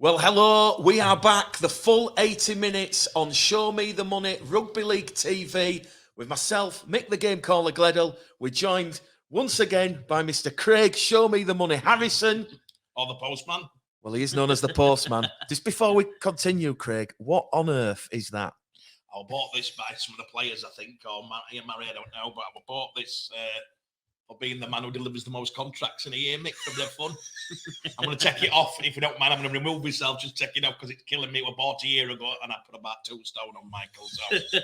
Well, hello, we are back, the full 80 minutes on Show Me the Money Rugby League TV with myself, Mick the Game Caller Gledhill. We're joined once again by Mr. Craig Show Me the Money Harrison. Or the postman. Well, he is known as the postman. Just before we continue, Craig, what on earth is that? I bought this by some of the players, I think, or Mary, I don't know, but I bought this for being the man who delivers the most contracts in a year, Mick, from their fun. I'm going to take it off. If you don't mind, I'm going to remove myself, just take it off because it's killing me. It was bought a year ago and I put about 2 stone on Michael. So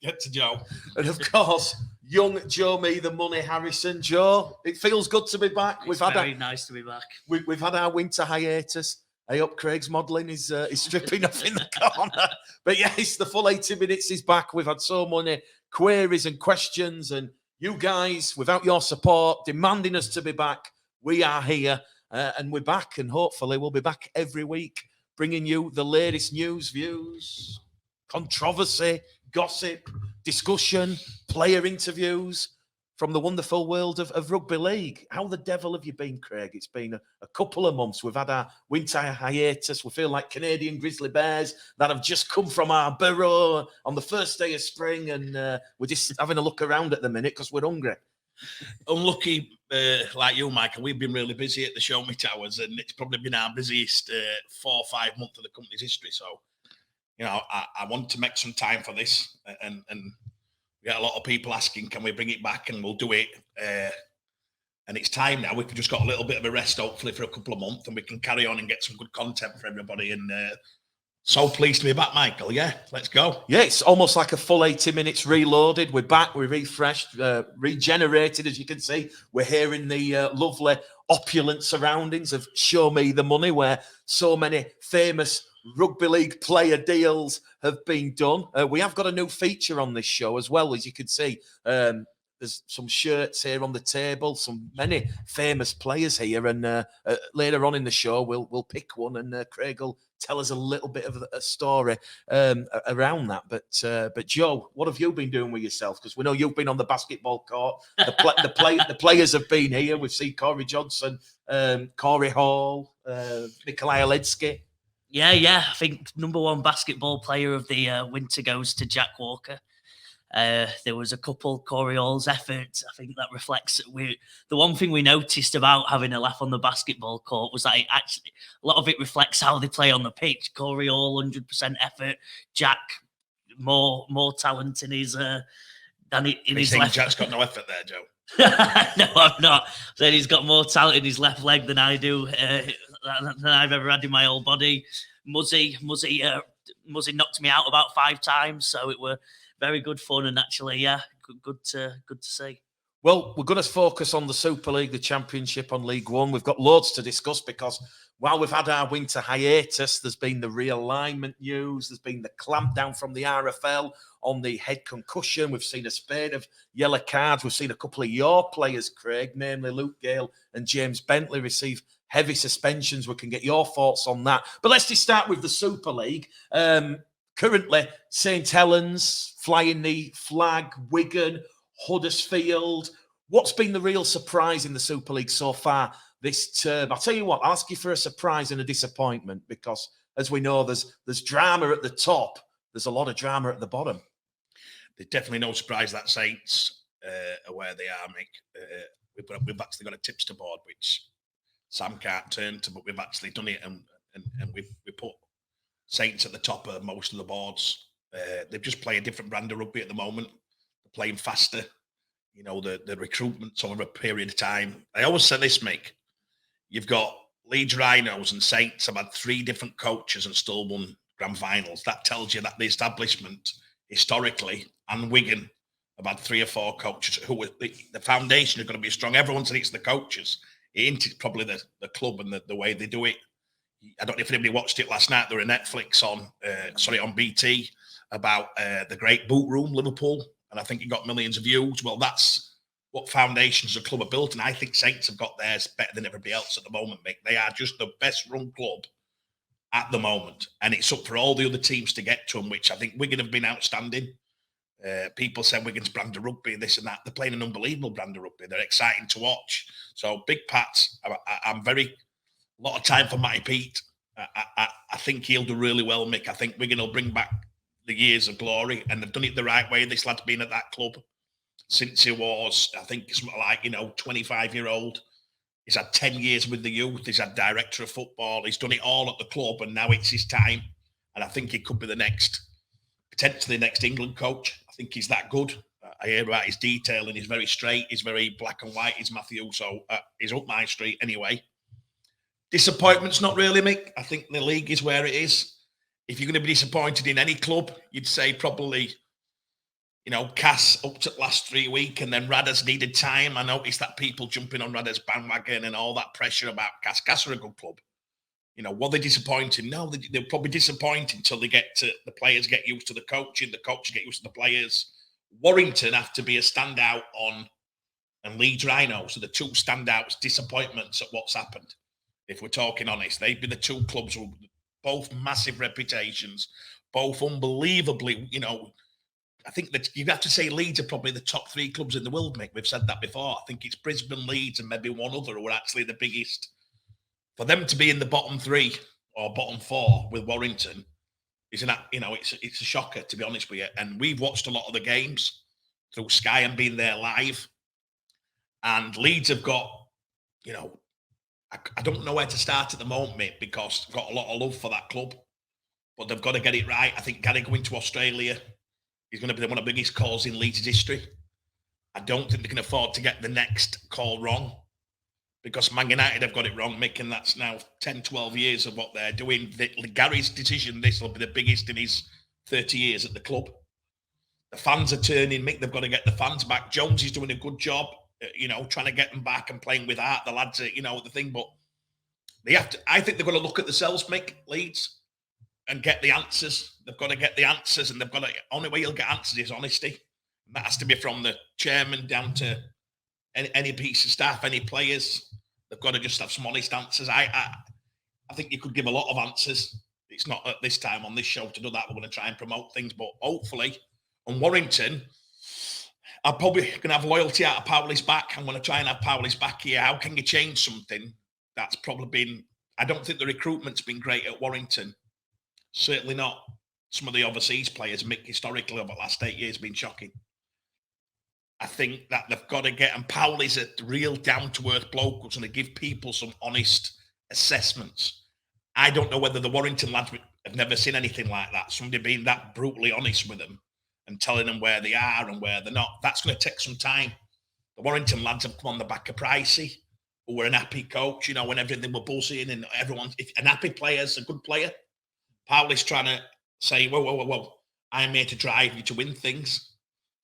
get to Joe. And of course, young Joe Me the Money Harrison. Joe, it feels good to be back. It's very nice to be back. We've had our winter hiatus. I hope Craig's modelling is stripping off in the corner. But yes, the full 80 minutes is back. We've had so many queries and questions, and you guys, without your support, demanding us to be back. We are here, and we're back, and hopefully we'll be back every week, bringing you the latest news, views, controversy, gossip, discussion, player interviews from the wonderful world of rugby league. How the devil have you been, Craig? It's been a couple of months. We've had our winter hiatus. We feel like Canadian grizzly bears that have just come from our burrow on the first day of spring, and we're just having a look around at the minute because we're hungry. Unlucky, like you, Michael, we've been really busy at the Show Me Towers, and it's probably been our busiest 4 or 5 months of the company's history. So, you know, I want to make some time for this, and we got a lot of people asking, can we bring it back? And we'll do it. And it's time now. We've just got a little bit of a rest, hopefully, for a couple of months, and we can carry on and get some good content for everybody. And so pleased to be back, Michael. Yeah, let's go. Yeah, it's almost like a full 80 minutes reloaded. We're back, we're refreshed, regenerated, as you can see. We're here in the lovely, opulent surroundings of Show Me the Money, where so many famous rugby league player deals have been done. We have got a new feature on this show as well, as you can see. There's some shirts here on the table, many famous players here, and later on in the show we'll pick one, and Craig will tell us a little bit of a story around that. But Joe, what have you been doing with yourself? Because we know you've been on the basketball court. The players have been here. We've seen Corey Johnson, Corey Hall, Nikolai Oledzki. Yeah. I think #1 basketball player of the winter goes to Jack Walker. There was a couple, Corey Hall's effort. I think that reflects the one thing we noticed about having a laugh on the basketball court was that a lot of it reflects how they play on the pitch. Corey Hall, 100% effort. Jack, more talent in his than in his left. Jack's got no effort there, Joe. No, I'm not. Saying he's got more talent in his left leg than I do, than I've ever had in my whole body. Muzzy knocked me out about 5 times, so it were very good fun, and actually, yeah, good to see. Well, we're going to focus on the Super League, the Championship, on League One. We've got loads to discuss because while we've had our winter hiatus, there's been the realignment news, there's been the clampdown from the RFL on the head concussion. We've seen a spate of yellow cards. We've seen a couple of your players, Craig, namely Luke Gale and James Bentley, receive heavy suspensions. We can get your thoughts on that. But let's just start with the Super League. Currently, St Helens flying the flag, Wigan, Huddersfield. What's been the real surprise in the Super League so far this term? I'll tell you what, I'll ask you for a surprise and a disappointment because, as we know, there's drama at the top. There's a lot of drama at the bottom. There's definitely no surprise that Saints are where they are, Mick. We've actually got a tipster board, which Sam can't turn to, but we've actually done it, and we put Saints at the top of most of the boards. They've just played a different brand of rugby at the moment. They're playing faster. You know, the recruitment's over a period of time. I always say this, Mick. You've got Leeds Rhinos and Saints have had 3 different coaches and still won grand finals. That tells you that the establishment, historically, and Wigan have had 3 or 4 coaches who the foundation is going to be strong. Everyone said it's the coaches. It's probably the club and the way they do it. I don't know if anybody watched it last night. There was a Netflix on BT about the Great Boot Room, Liverpool, and I think it got millions of views. Well, that's what foundations the club are built, and I think Saints have got theirs better than everybody else at the moment, Mick. They are just the best run club at the moment, and it's up for all the other teams to get to them, which I think Wigan have been outstanding. People say Wigan's brand of rugby, this and that. They're playing an unbelievable brand of rugby. They're exciting to watch. So big Pats. I'm very... A lot of time for Matty Pete. think he'll do really well, Mick. I think Wigan will bring back the years of glory, and they've done it the right way. This lad's been at that club since he was, I think, something like 25-year-old. He's had 10 years with the youth. He's had director of football. He's done it all at the club, and now it's his time. And I think he could be potentially the next England coach. I think he's that good. I hear about his detailing. He's very straight. He's very black and white. He's Matthew, so he's up my street anyway. Disappointment's not really, Mick. I think the league is where it is. If you're going to be disappointed in any club, you'd say probably, Cass up to the last 3 weeks, and then Radda's needed time. I noticed that people jumping on Radda's bandwagon and all that pressure about Cass. Cass are a good club. Were they disappointing? No, they're probably disappointing until the players get used to the coaching, the coaches get used to the players. Warrington have to be a standout and Leeds Rhino. So the two standouts, disappointments at what's happened. If we're talking honest, they've been the two clubs with both massive reputations, both unbelievably, I think that you'd have to say Leeds are probably the top 3 clubs in the world, Mick. We've said that before. I think it's Brisbane, Leeds, and maybe one other who are actually the biggest. For them to be in the bottom 3 or bottom 4 with Warrington is it's a shocker, to be honest with you. And we've watched a lot of the games through Sky and been there live. And Leeds have got, I don't know where to start at the moment, mate, because I've got a lot of love for that club. But they've got to get it right. I think Gary going to Australia is going to be one of the biggest calls in Leeds history. I don't think they can afford to get the next call wrong, because Man United have got it wrong, Mick, and that's now 10, 12 years of what they're doing. Gary's decision, this will be the biggest in his 30 years at the club. The fans are turning, Mick. They've got to get the fans back. Jones is doing a good job, trying to get them back and playing with heart. The lads are, the thing, but they have to. I think they've got to look at themselves, Mick, Leeds, and get the answers. They've got to get the answers, and they've got to. Only way you'll get answers is honesty. And that has to be from the chairman down to any piece of staff, any players. They've got to just have some honest answers. I think you could give a lot of answers. It's not at this time on this show to do that. We're going to try and promote things, but hopefully, on Warrington, I'm probably going to have loyalty out of Powley's back. I'm going to try and have Powley's back here. How can you change something that's probably been... I don't think the recruitment's been great at Warrington. Certainly not some of the overseas players. Mick, historically, over the last 8 years, been shocking. I think that they've got to get... And Powley's a real down-to-earth bloke who's going to give people some honest assessments. I don't know whether the Warrington lads have never seen anything like that. Somebody being that brutally honest with them and telling them where they are and where they're not. That's going to take some time. The Warrington lads have come on the back of Pricey, who were an happy coach, when everything were buzzing and everyone... An happy player's a good player. Powley's trying to say, whoa, I'm here to drive you to win things.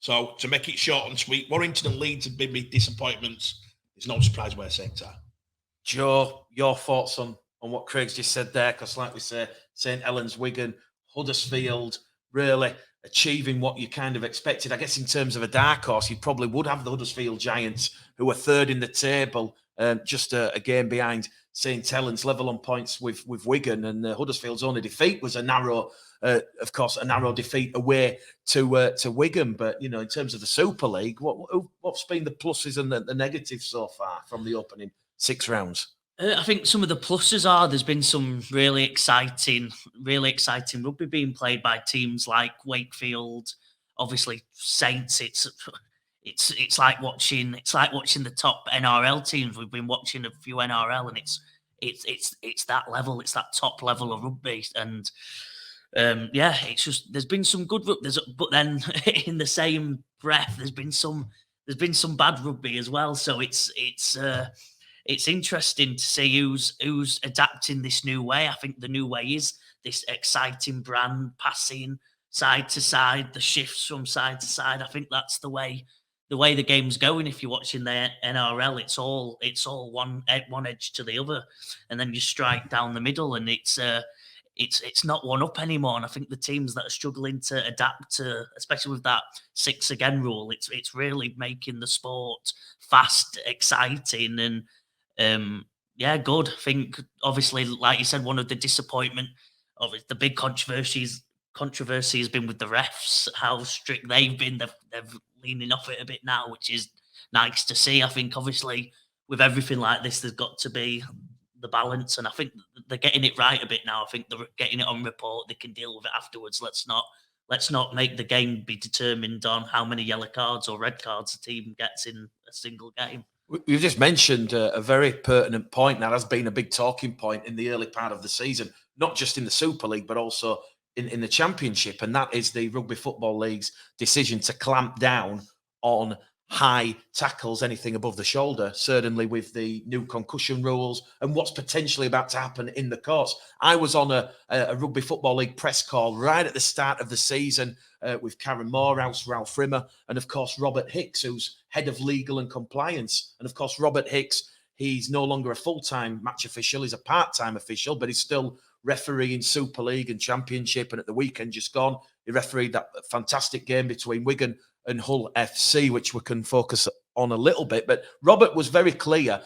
So to make it short and sweet, Warrington and Leeds have been big disappointments. There's no surprise where Saints are. Joe, your thoughts on what Craig's just said there? Because like we say, St Helens, Wigan, Huddersfield, really achieving what you kind of expected. I guess in terms of a dark horse, you probably would have the Huddersfield Giants, who are third in the table, just a game behind St Helens, level on points with Wigan. And Huddersfield's only defeat was a narrow defeat away to Wigan. But, in terms of the Super League, what's been the pluses and the negatives so far from the opening 6 rounds? I think some of the pluses are there's been some really exciting rugby being played by teams like Wakefield, obviously Saints. It's like watching the top NRL teams. We've been watching a few NRL, and it's that level. It's that top level of rugby, and it's just there's been some good rugby, but then in the same breath, there's been some bad rugby as well. So it's interesting to see who's adapting this new way. I think the new way is this exciting brand, passing side to side, the shifts from side to side. I think that's the way the game's going. If you're watching the NRL, it's all one edge to the other, and then you strike down the middle, and it's not one up anymore. And I think the teams that are struggling to adapt to, especially with that 6 again rule, it's really making the sport fast, exciting, and good. I think obviously, like you said, one of the disappointment of it, the big controversy has been with the refs, how strict they've been. They're leaning off it a bit now, which is nice to see. I think obviously with everything like this, there's got to be the balance, and I think they're getting it right a bit now. I think they're getting it on report. They can deal with it afterwards. Let's not make the game be determined on how many yellow cards or red cards the team gets in a single game. We've just mentioned a very pertinent point that has been a big talking point in the early part of the season, not just in the Super League, but also in the Championship, and that is the Rugby Football League's decision to clamp down on high tackles, anything above the shoulder, certainly with the new concussion rules and what's potentially about to happen in the courts. I was on a Rugby Football League press call right at the start of the season with Karen Morehouse, Ralph Rimmer, and of course Robert Hicks, who's head of legal and compliance. And of course Robert Hicks, he's no longer a full-time match official, he's a part-time official, but he's still refereeing Super League and Championship, and at the weekend just gone, he refereed that fantastic game between Wigan and Hull FC, which we can focus on a little bit. But Robert was very clear.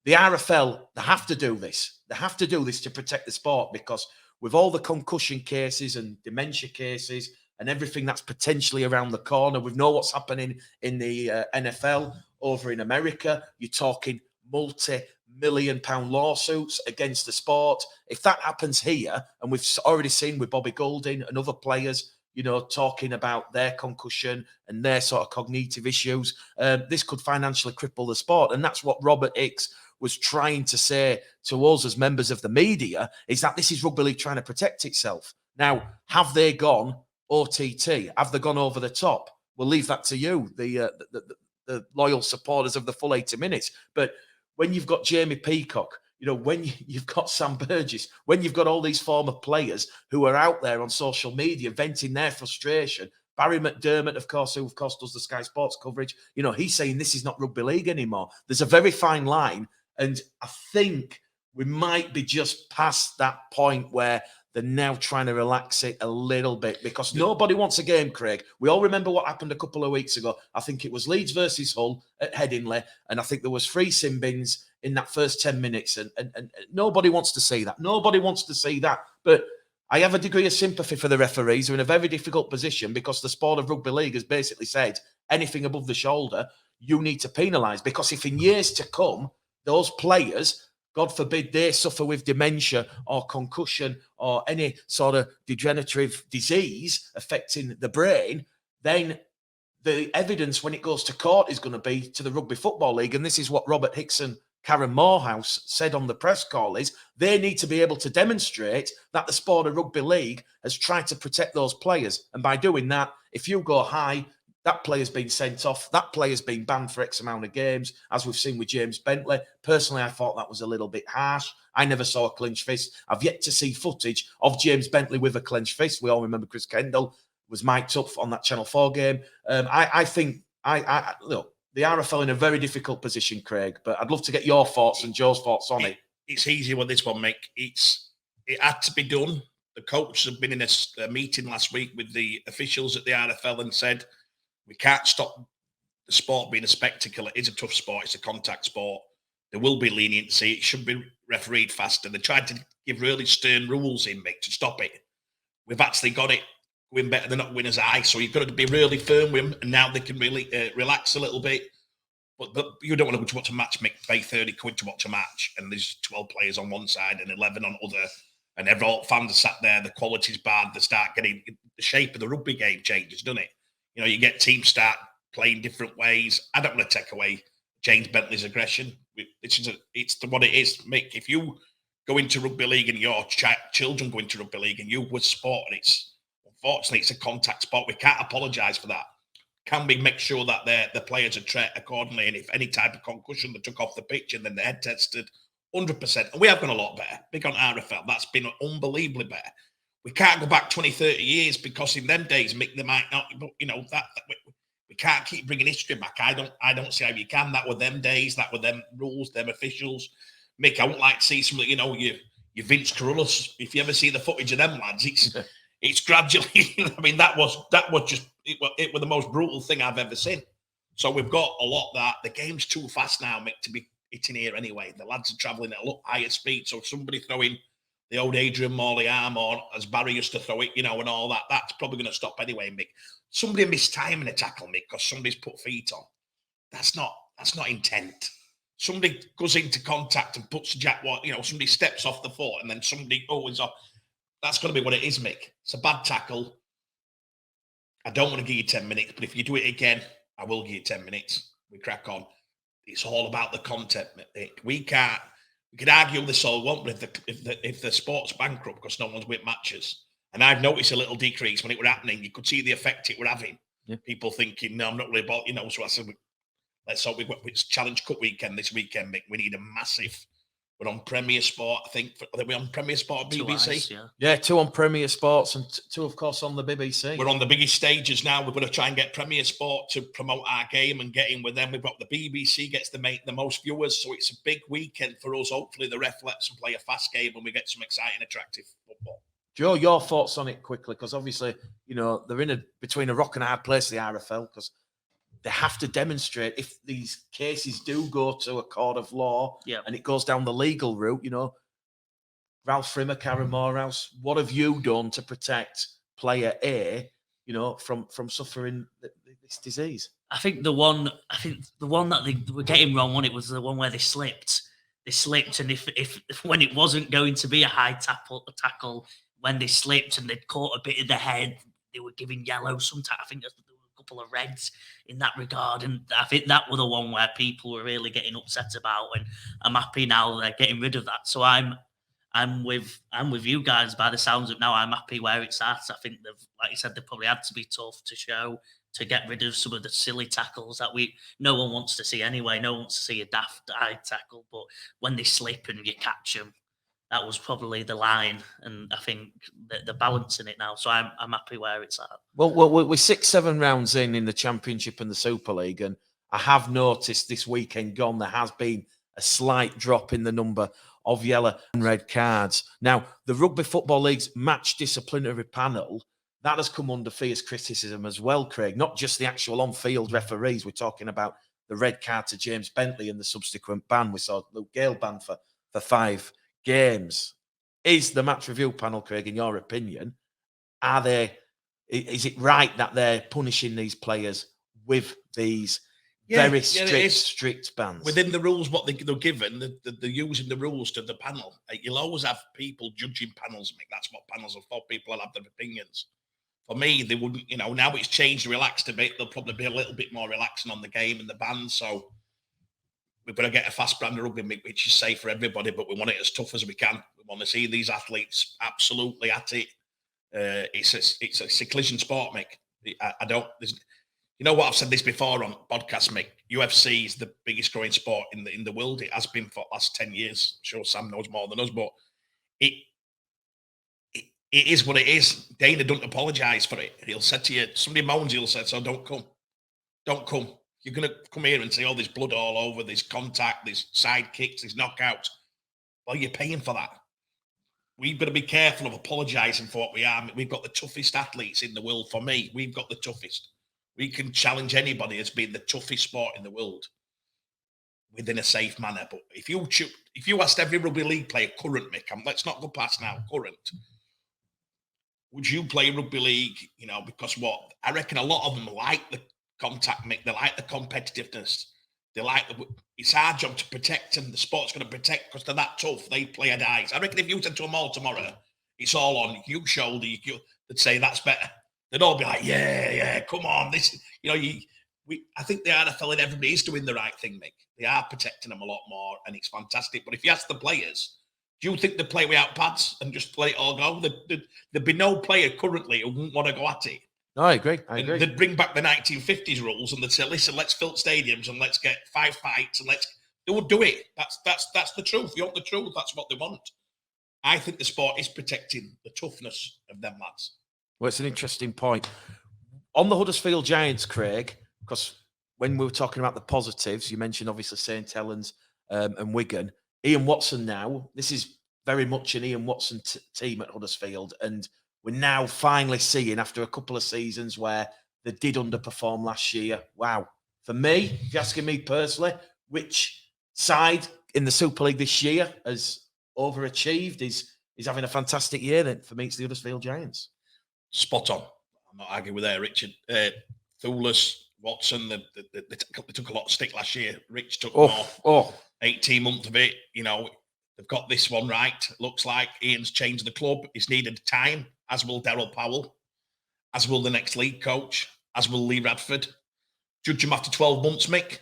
The RFL, they have to do this. They have to do this to protect the sport, because with all the concussion cases and dementia cases and everything that's potentially around the corner, we know what's happening in the NFL over in America. You're talking multi-million-pound lawsuits against the sport. If that happens here, and we've already seen with Bobby Goulding and other players, you know, talking about their concussion and their sort of cognitive issues, this could financially cripple the sport. And that's what Robert Hicks was trying to say to us as members of the media, is that this is Rugby League trying to protect itself. Now, have they gone OTT? Have they gone over the top? We'll leave that to you, the loyal supporters of the full 80 minutes. But when you've got Jamie Peacock, you know, when you've got Sam Burgess, when you've got all these former players who are out there on social media venting their frustration, Barry McDermott, of course, who of course does the Sky Sports coverage, you know, he's saying this is not rugby league anymore. There's a very fine line, and I think we might be just past that point where they're now trying to relax it a little bit, because nobody wants a game, Craig. We all remember what happened a couple of weeks ago. I think it was Leeds versus Hull at Headingley, and I think there was 3 sin bins in that first 10 minutes, and nobody wants to see that. Nobody wants to see that. But I have a degree of sympathy for the referees who are in a very difficult position, because the sport of rugby league has basically said anything above the shoulder, you need to penalise. Because if in years to come, those players, God forbid, they suffer with dementia or concussion or any sort of degenerative disease affecting the brain, then the evidence when it goes to court is going to be to the Rugby Football League. And this is what Robert Hicks and Karen Morehouse said on the press call, is they need to be able to demonstrate that the sport of rugby league has tried to protect those players. And by doing that, if you go high, that player's been sent off, that player's been banned for X amount of games, as we've seen with James Bentley. Personally, I thought that was a little bit harsh. I never saw a clenched fist. I've yet to see footage of James Bentley with a clenched fist. We all remember Chris Kendall was mic'd up on that Channel 4 game. I think look, the RFL in a very difficult position, Craig, but I'd love to get your thoughts and Joe's thoughts on it. It's easy with this one, Mick. It had to be done. The coaches have been in a meeting last week with the officials at the RFL and said, we can't stop the sport being a spectacle. It is a tough sport. It's a contact sport. There will be leniency. It should be refereed faster. They tried to give really stern rules in, Mick, to stop it. We've actually got it going better than not winner's eye. So you've got to be really firm with them, and now they can really relax a little bit. But you don't want to go to watch a match, Mick, pay 30 quid to watch a match, and there's 12 players on one side and 11 on other, and all fans are sat there, the quality's bad, they start getting, the shape of the rugby game changes, doesn't it? You know, you get teams start playing different ways. I don't want to take away James Bentley's aggression. It's what it is, Mick. If you go into rugby league and your children go into rugby league and you would sport, and unfortunately it's a contact sport, we can't apologise for that. Can we make sure that the players are treated accordingly? And if any type of concussion, they took off the pitch and then they head tested 100%. And we have gone a lot better. Big on RFL. That's been unbelievably better. We can't go back 20, 30 years, because in them days, Mick, they might not, you know, that we can't keep bringing history back. I don't see how you can. That were them days. That were them rules, them officials. Mick, I wouldn't like to see somebody, you know, you Vince Carullis. If you ever see the footage of them lads, it's gradually, I mean, that was just, it was the most brutal thing I've ever seen. So we've got a lot of that. The game's too fast now, Mick, to be hitting here anyway. The lads are travelling at a lot higher speed. So somebody throwing the old Adrian Morley arm, or as Barry used to throw it, you know, and all that, that's probably going to stop anyway, Mick. Somebody missed time in a tackle, Mick, because somebody's put feet on. That's not intent. somebody goes into contact and puts Jack Walker, somebody steps off the foot and then somebody is off. That's going to be what it is, Mick. It's a bad tackle. I don't want to give you 10 minutes, but if you do it again, I will give you 10 minutes. We crack on. It's all about the content, Mick. We could argue this all, won't we, if the sport's bankrupt because no one's with matches. And I've noticed a little decrease when it were happening. You could see the effect it were having. Yeah. People thinking, no, I'm not really about, so I said, let's hope it's Challenge Cup weekend this weekend, Mick. We need a massive. We're on Premier Sport, I think. Are we on Premier Sport BBC? Yeah, 2 on Premier Sports and 2, of course, on the BBC. We're on the biggest stages now. We're going to try and get Premier Sport to promote our game and get in with them. We've got the BBC gets the most viewers, so it's a big weekend for us. Hopefully, the ref lets them play a fast game and we get some exciting, attractive football. Joe, your thoughts on it quickly, because obviously, they're between a rock and a hard place, the RFL, because they have to demonstrate if these cases do go to a court of law and it goes down the legal route, Ralph Frimmer, Karen Morehouse, what have you done to protect player A, from suffering this disease? I think the one that they were getting wrong on it was the one where they slipped. They slipped, and if when it wasn't going to be a high tackle, when they slipped and they'd caught a bit of the head, they were giving yellow. Sometimes I think there were a couple of reds in that regard, and I think that was the one where people were really getting upset about. And I'm happy now they're getting rid of that. So I'm with you guys by the sounds of it now. I'm happy where it's at. I think like you said, they probably had to be tough to get rid of some of the silly tackles that no one wants to see anyway. No one wants to see a daft eye tackle, but when they slip and you catch them, that was probably the line, and I think they're balancing it now. So I'm happy where it's at. Well, we're 6-7 rounds in the Championship and the Super League, and I have noticed this weekend gone there has been a slight drop in the number of yellow and red cards. Now, the Rugby Football League's match disciplinary panel, that has come under fierce criticism as well, Craig. Not just the actual on-field referees. We're talking about the red card to James Bentley and the subsequent ban. We saw Luke Gale banned for 5 games. Is the match review panel, Craig, in your opinion, is it right that they're punishing these players with these very strict bans? Within the rules, what they're given, they're using the rules to the panel. You'll always have people judging panels, Mick. That's what panels are for. People will have their opinions. For me, they wouldn't, now it's changed, relaxed a bit. They'll probably be a little bit more relaxing on the game and the bans. So we've got to get a fast brand of rugby, which is safe for everybody, but we want it as tough as we can. We want to see these athletes absolutely at it. It's a collision sport, Mick. I don't. You know what? I've said this before on podcasts, Mick. UFC is the biggest growing sport in the world. It has been for the last 10 years. I'm sure Sam knows more than us, but it is what it is. Dana don't apologise for it. He'll say to you, somebody moans, he'll say, so don't come. Don't come. You're going to come here and see all this blood all over, this contact, this side kicks, these knockouts. Well, you're paying for that. We've got to be careful of apologising for what we are. We've got the toughest athletes in the world. For me, we've got the toughest. We can challenge anybody as being the toughest sport in the world within a safe manner. But if you asked every rugby league player, current, Mick, let's not go past now, current, would you play rugby league? Because what? I reckon a lot of them like the contact, Mick. They like the competitiveness. They like it's our job to protect them. The sport's going to protect because they're that tough. They play a dice. I reckon if you said to them all tomorrow, it's all on you shoulder, they'd say that's better. They'd all be like, yeah, come on. This, I think the NFL and everybody is doing the right thing, Mick. They are protecting them a lot more, and it's fantastic. But if you ask the players, do you think they play without pads and just let it all go? There'd be no player currently who wouldn't want to go at it. No, I agree. They'd bring back the 1950s rules and they'd say, listen, let's fill stadiums and let's get 5 fights and they would do it. That's the truth. You want the truth, that's what they want. I think the sport is protecting the toughness of them lads. Well, it's an interesting point. On the Huddersfield Giants, Craig, because when we were talking about the positives, you mentioned obviously St Helens and Wigan. Ian Watson now, this is very much an Ian Watson team at Huddersfield, and we're now finally seeing, after a couple of seasons where they did underperform last year, wow. For me, if you're asking me personally, which side in the Super League this year has overachieved, is having a fantastic year, then for me, it's the Huddersfield Giants. Spot on. I'm not arguing with there, Richard. Thulis, Watson, they took a lot of stick last year. Rich took 18 months of it. You know, they've got this one right. Looks like Ian's changed the club. He's needed time, as will Daryl Powell, as will the next league coach, as will Lee Radford. Judge him after 12 months, Mick.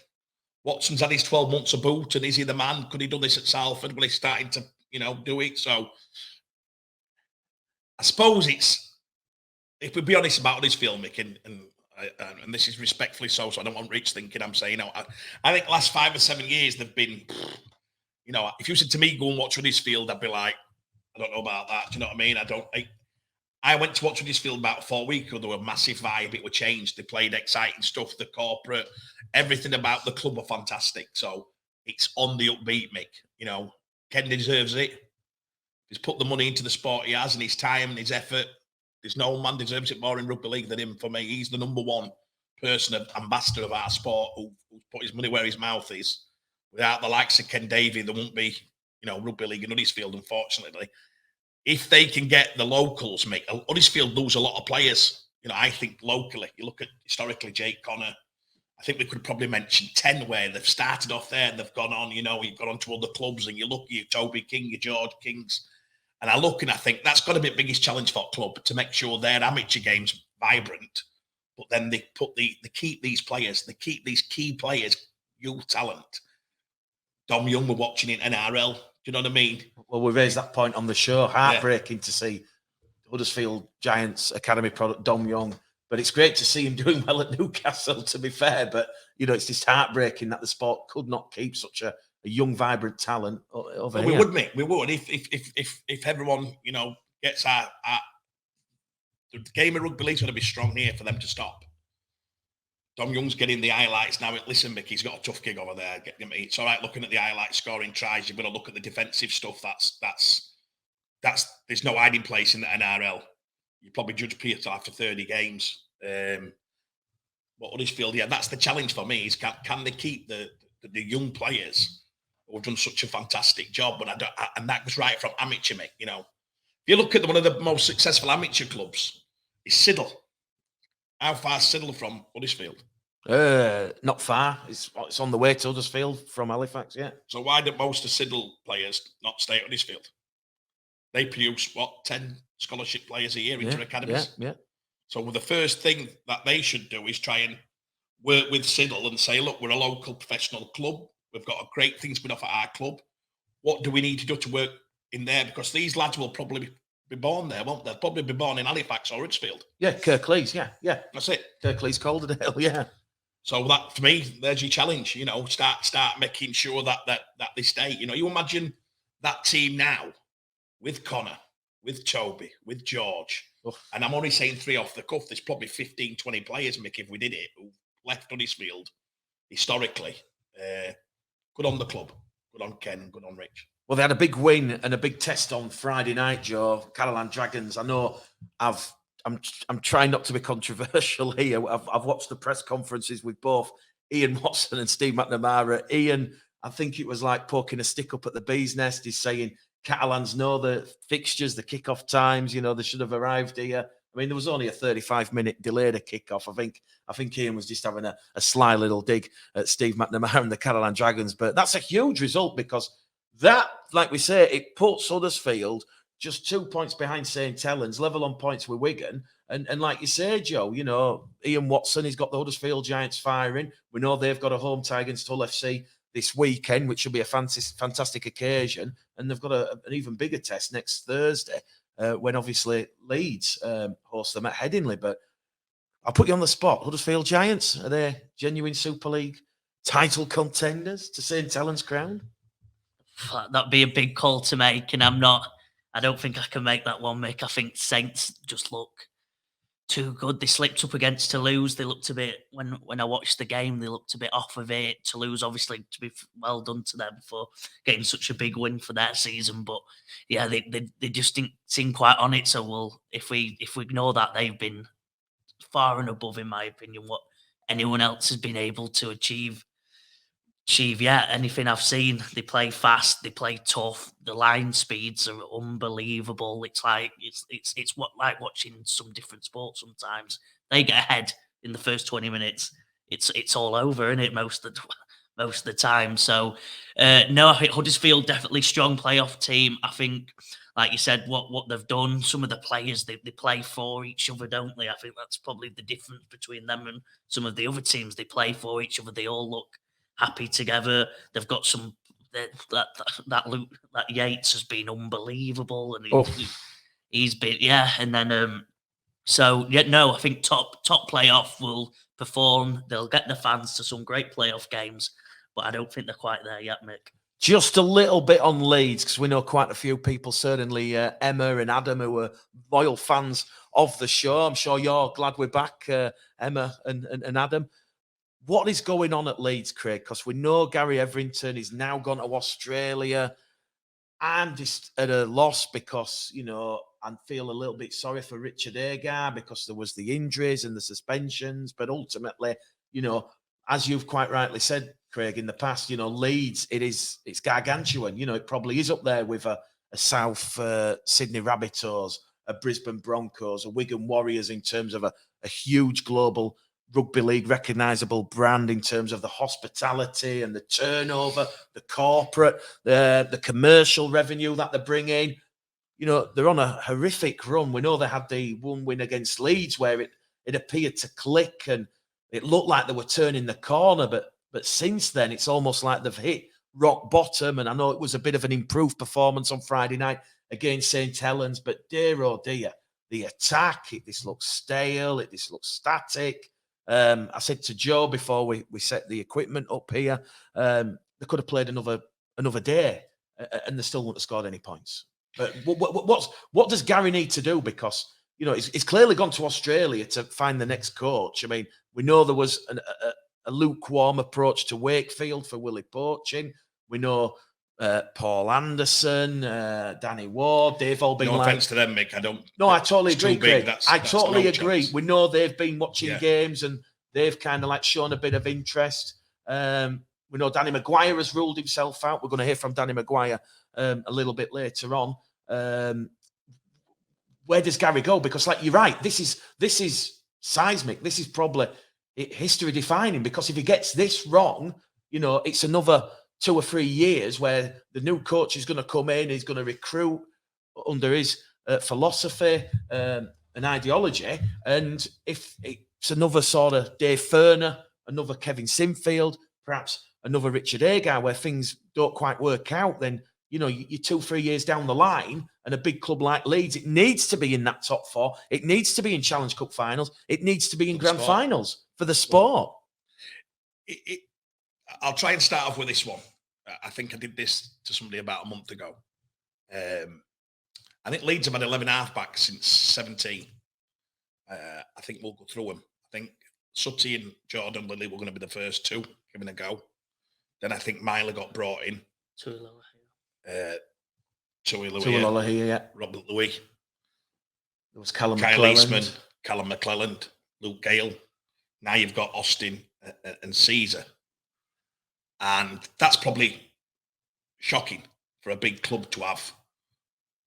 Watson's had his 12 months of boot, and is he the man? Could he do this at Salford? Well, he's starting to, do it. So I suppose it's, if we be honest about Huddersfield, Mick, and this is respectfully so I don't want Rich thinking I'm saying, I think last 5 or 7 years they've been, if you said to me, go and watch Huddersfield, I'd be like, I don't know about that. Do you know what I mean? I went to watch Huddersfield about 4 weeks ago. There were massive vibe. It were changed. They played exciting stuff. The corporate, everything about the club were fantastic. So it's on the upbeat, Mick. Ken deserves it. He's put the money into the sport he has and his time and his effort. There's no man deserves it more in rugby league than him for me. He's the number one person, ambassador of our sport who's put his money where his mouth is. Without the likes of Ken Davey, there won't be, rugby league in Huddersfield, unfortunately. If they can get the locals, Mick, Huddersfield lose a lot of players. I think locally, you look at historically Jake Connor, I think we could probably mention 10 where they've started off there and they've gone on, you've gone on to other clubs and you look at your Toby King, your George Kings. And I look and I think that's got to be the biggest challenge for a club to make sure their amateur game's vibrant. But then they keep these players, they keep these key players, youth talent. Dom Young, we're watching in NRL. Do you know what I mean? Well, we raised that point on the show. Heartbreaking to see Huddersfield Giants Academy product Dom Young, but it's great to see him doing well at Newcastle, to be fair. But, it's just heartbreaking that the sport could not keep such a young, vibrant talent over here. We would, Mick. We would. If everyone, gets the game of rugby league's going to be strong here for them to stop. Dom Young's getting the highlights now. Listen, Mick, he's got a tough gig over there. It's all right looking at the highlights, scoring tries. You've got to look at the defensive stuff. That's there's no hiding place in the NRL. You probably judge Peter after 30 games. But Huddersfield, that's the challenge for me. Is can they keep the young players who have done such a fantastic job? And that was right from amateur, Mick. If you look at one of the most successful amateur clubs, is Siddle. How far is Siddle from Huddersfield? Not far. It's on the way to Huddersfield from Halifax, yeah. So why do most of Siddle players not stay at Huddersfield? They produce, 10 scholarship players a year into academies? Yeah. So the first thing that they should do is try and work with Siddle and say, look, we're a local professional club. We've got great things been off at our club. What do we need to do to work in there? Because these lads will probably be born there, won't they? They'll probably be born in Halifax or Huddersfield. Yeah, Kirklees, yeah. That's it. Kirklees, Calderdale, yeah. So that, for me, there's your challenge. Start making sure that they stay. You imagine that team now with Connor, with Toby, with George, and I'm only saying 3 off the cuff. There's probably 15, 20 players, Mick, if we did it, who left Huddersfield historically. Good on the club. Good on Ken. Good on Rich. Well, they had a big win and a big test on Friday night, Joe. Catalan Dragons. I know I'm trying not to be controversial here. I've watched the press conferences with both Ian Watson and Steve McNamara. Ian, I think it was like poking a stick up at the bee's nest. He's saying Catalans know the fixtures, the kickoff times. They should have arrived here. I mean, there was only a 35-minute delay to kickoff. I think Ian was just having a sly little dig at Steve McNamara and the Catalan Dragons. But that's a huge result because that, like we say, it puts Huddersfield just 2 points behind St. Helens, level on points with Wigan. And like you say, Joe, Ian Watson, he's got the Huddersfield Giants firing. We know they've got a home tie against Hull FC this weekend, which will be a fantastic occasion. And they've got an even bigger test next Thursday when obviously Leeds host them at Headingley. But I'll put you on the spot. Huddersfield Giants, are they genuine Super League title contenders to St. Helens crown? That'd be a big call to make, and I don't think I can make that one, Mick. I think Saints just look too good. They slipped up against Toulouse. They looked a bit, when I watched the game, they looked a bit off of it. Toulouse, obviously, to be well done to them for getting such a big win for their season. But yeah, they just didn't seem quite on it. So if we ignore that, they've been far and above, in my opinion, what anyone else has been able to achieve. Yeah, anything I've seen, they play fast, they play tough. The line speeds are unbelievable. It's like it's what like watching some different sports. Sometimes they get ahead in the first 20 minutes. it's all over, isn't it? Most of the time. So no, I think Huddersfield definitely strong playoff team. I think, like you said, what they've done, some of the players they play for each other, don't they? I think that's probably the difference between them and some of the other teams. They play for each other. They all look happy together. They've got some that Yates has been unbelievable, and he's been and then so yeah, no, I think top playoff will perform. They'll get the fans to some great playoff games, but I don't think they're quite there yet, Mick. Just a little bit on Leeds, because we know quite a few people, certainly Emma and Adam, who are loyal fans of the show. I'm sure you're glad we're back, Emma and Adam. What is going on at Leeds, Craig? Because we know Gary Everington is now gone to Australia. I'm just at a loss because, I feel a little bit sorry for Richard Agar because there was the injuries and the suspensions. But ultimately, as you've quite rightly said, Craig, in the past, Leeds, it's gargantuan. It probably is up there with a South Sydney Rabbitohs, a Brisbane Broncos, a Wigan Warriors in terms of a huge global rugby league recognisable brand in terms of the hospitality and the turnover, the corporate, the commercial revenue that they bring in. They're on a horrific run. We know they had the one win against Leeds where it appeared to click and it looked like they were turning the corner, but since then it's almost like they've hit rock bottom. And I know it was a bit of an improved performance on Friday night against St Helens, but dear oh dear, the attack, this looks stale, this looks static. I said to Joe before we set the equipment up here, they could have played another day and they still wouldn't have scored any points. But what does Gary need to do? Because, he's clearly gone to Australia to find the next coach. I mean, we know there was a lukewarm approach to Wakefield for Willie poaching. We know Paul Anderson, Danny Ward, they've all been no offense to them, Mick. I totally agree, Craig. I totally agree. Chance. We know they've been watching games and they've kind of shown a bit of interest. We know Danny Maguire has ruled himself out. We're going to hear from Danny Maguire a little bit later on. Where does Gary go? Because, you're right, this is seismic. This is probably history defining, because if he gets this wrong, it's another 2 or 3 years where the new coach is going to come in, he's going to recruit under his philosophy and ideology. And if it's another sort of Dave Furner, another Kevin Sinfield, perhaps another Richard Agar, where things don't quite work out, then, you're 2-3 years down the line, and a big club like Leeds, it needs to be in that top 4. It needs to be in Challenge Cup finals. It needs to be in grand finals for the sport. I'll try and start off with this one. I think I did this to somebody about a month ago. I think Leeds have had 11 halfbacks since 17. I think we'll go through them. I think Sutty and Jordan Lilly were going to be the first 2 giving a go. Then I think Myler got brought in. Tui Louis, Robert Louis. There was Kyle Eastman, Callum McClelland, Luke Gale. Now you've got Austin and Caesar. And that's probably shocking for a big club to have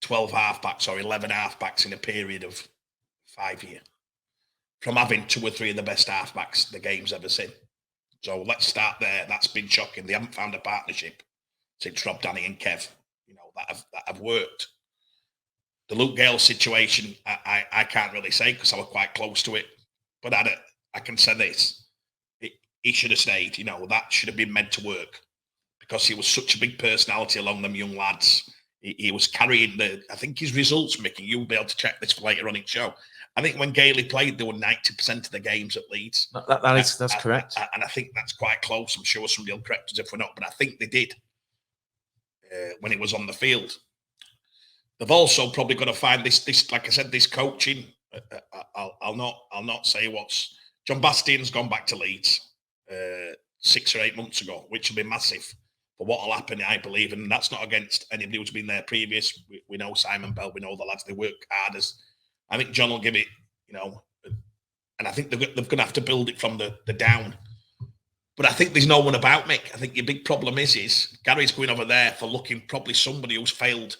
12 halfbacks or 11 halfbacks in a period of 5 years. From having 2 or 3 of the best halfbacks the game's ever seen. So let's start there. That's been shocking. They haven't found a partnership since Rob, Danny and Kev, that have worked. The Luke Gale situation, I can't really say because I was quite close to it. But I can say this. He should have stayed. That should have been meant to work because he was such a big personality along them young lads. He was carrying I think his results, Mick, and you'll be able to check this later on in show. I think when Gailey played, there were 90% of the games at Leeds. That's correct. And I think that's quite close. I'm sure somebody will correct us if we're not, but I think they did when it was on the field. They've also probably got to find this, like I said, this coaching. I'll not say what's. John Bastian's gone back to Leeds 6 or 8 months ago, which will be massive for what will happen, I believe. And that's not against anybody who's been there previous. We know Simon Bell, we know the lads, they work hard. I think John will give it, and I think they're going to have to build it from the down. But I think there's no one about, Mick. I think your big problem is Gary's going over there for looking probably somebody who's failed.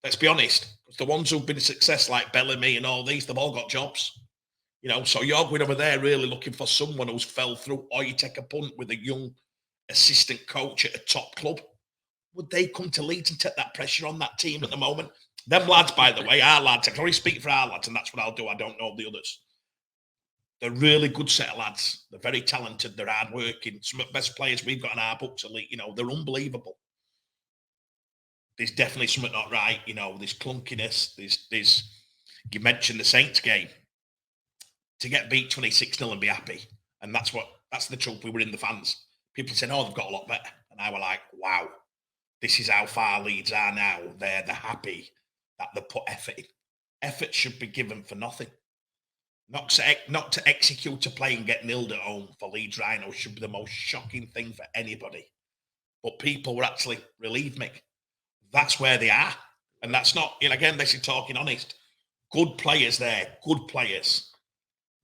Let's be honest. The ones who've been a success like Bellamy and all these, they've all got jobs. You know, so you're going over there really looking for someone who's fell through, or you take a punt with a young assistant coach at a top club. Would they come to Leeds and take that pressure on that team at the moment? Them lads, by the way, our lads, I can only speak for our lads, and that's what I'll do. I don't know the others. They're a really good set of lads. They're very talented. They're hardworking. Some of the best players we've got in our books, you know, they're unbelievable. There's definitely something not right. You know, there's clunkiness. There's you mentioned the Saints game. To get beat 26-0 and be happy. And that's the truth. We were in the fans. People said, oh, they've got a lot better. And I were like, wow, this is how far Leeds are now. They're happy that they put effort in. Effort should be given for nothing. Not to execute a play and get nilled at home for Leeds Rhinos should be the most shocking thing for anybody. But people were actually relieved, Mick. That's where they are. And that's not, and again, this is talking honest. Good players there, good players.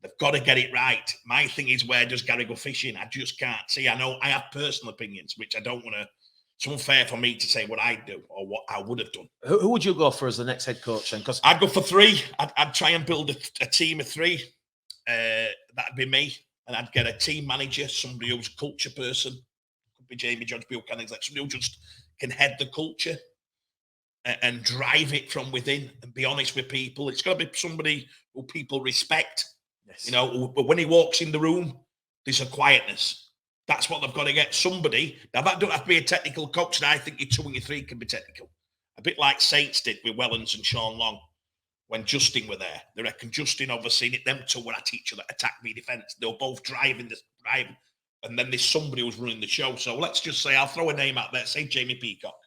They've got to get it right. My thing is, where does Gary go fishing? I just can't see. I know I have personal opinions, which I don't want to. It's unfair for me to say what I'd do or what I would have done. Who would you go for as the next head coach then? Because I'd go for three. I'd try and build a team of three. That'd be me. And I'd get a team manager, somebody who's a culture person. Could be Jamie George Buchanan, like somebody who just can head the culture and drive it from within and be honest with people. It's got to be somebody who people respect. Yes. You know, but when he walks in the room, there's a quietness. That's what they've got to get. Somebody. Now, that don't have to be a technical coach. And I think your 2 and your 3 can be technical. A bit like Saints did with Wellens and Sean Long when Justin were there. They reckon Justin overseen it. Them two were at each other, attack me, defence. They were both driving. And then there's somebody who's running the show. So let's just say, I'll throw a name out there, say Jamie Peacock.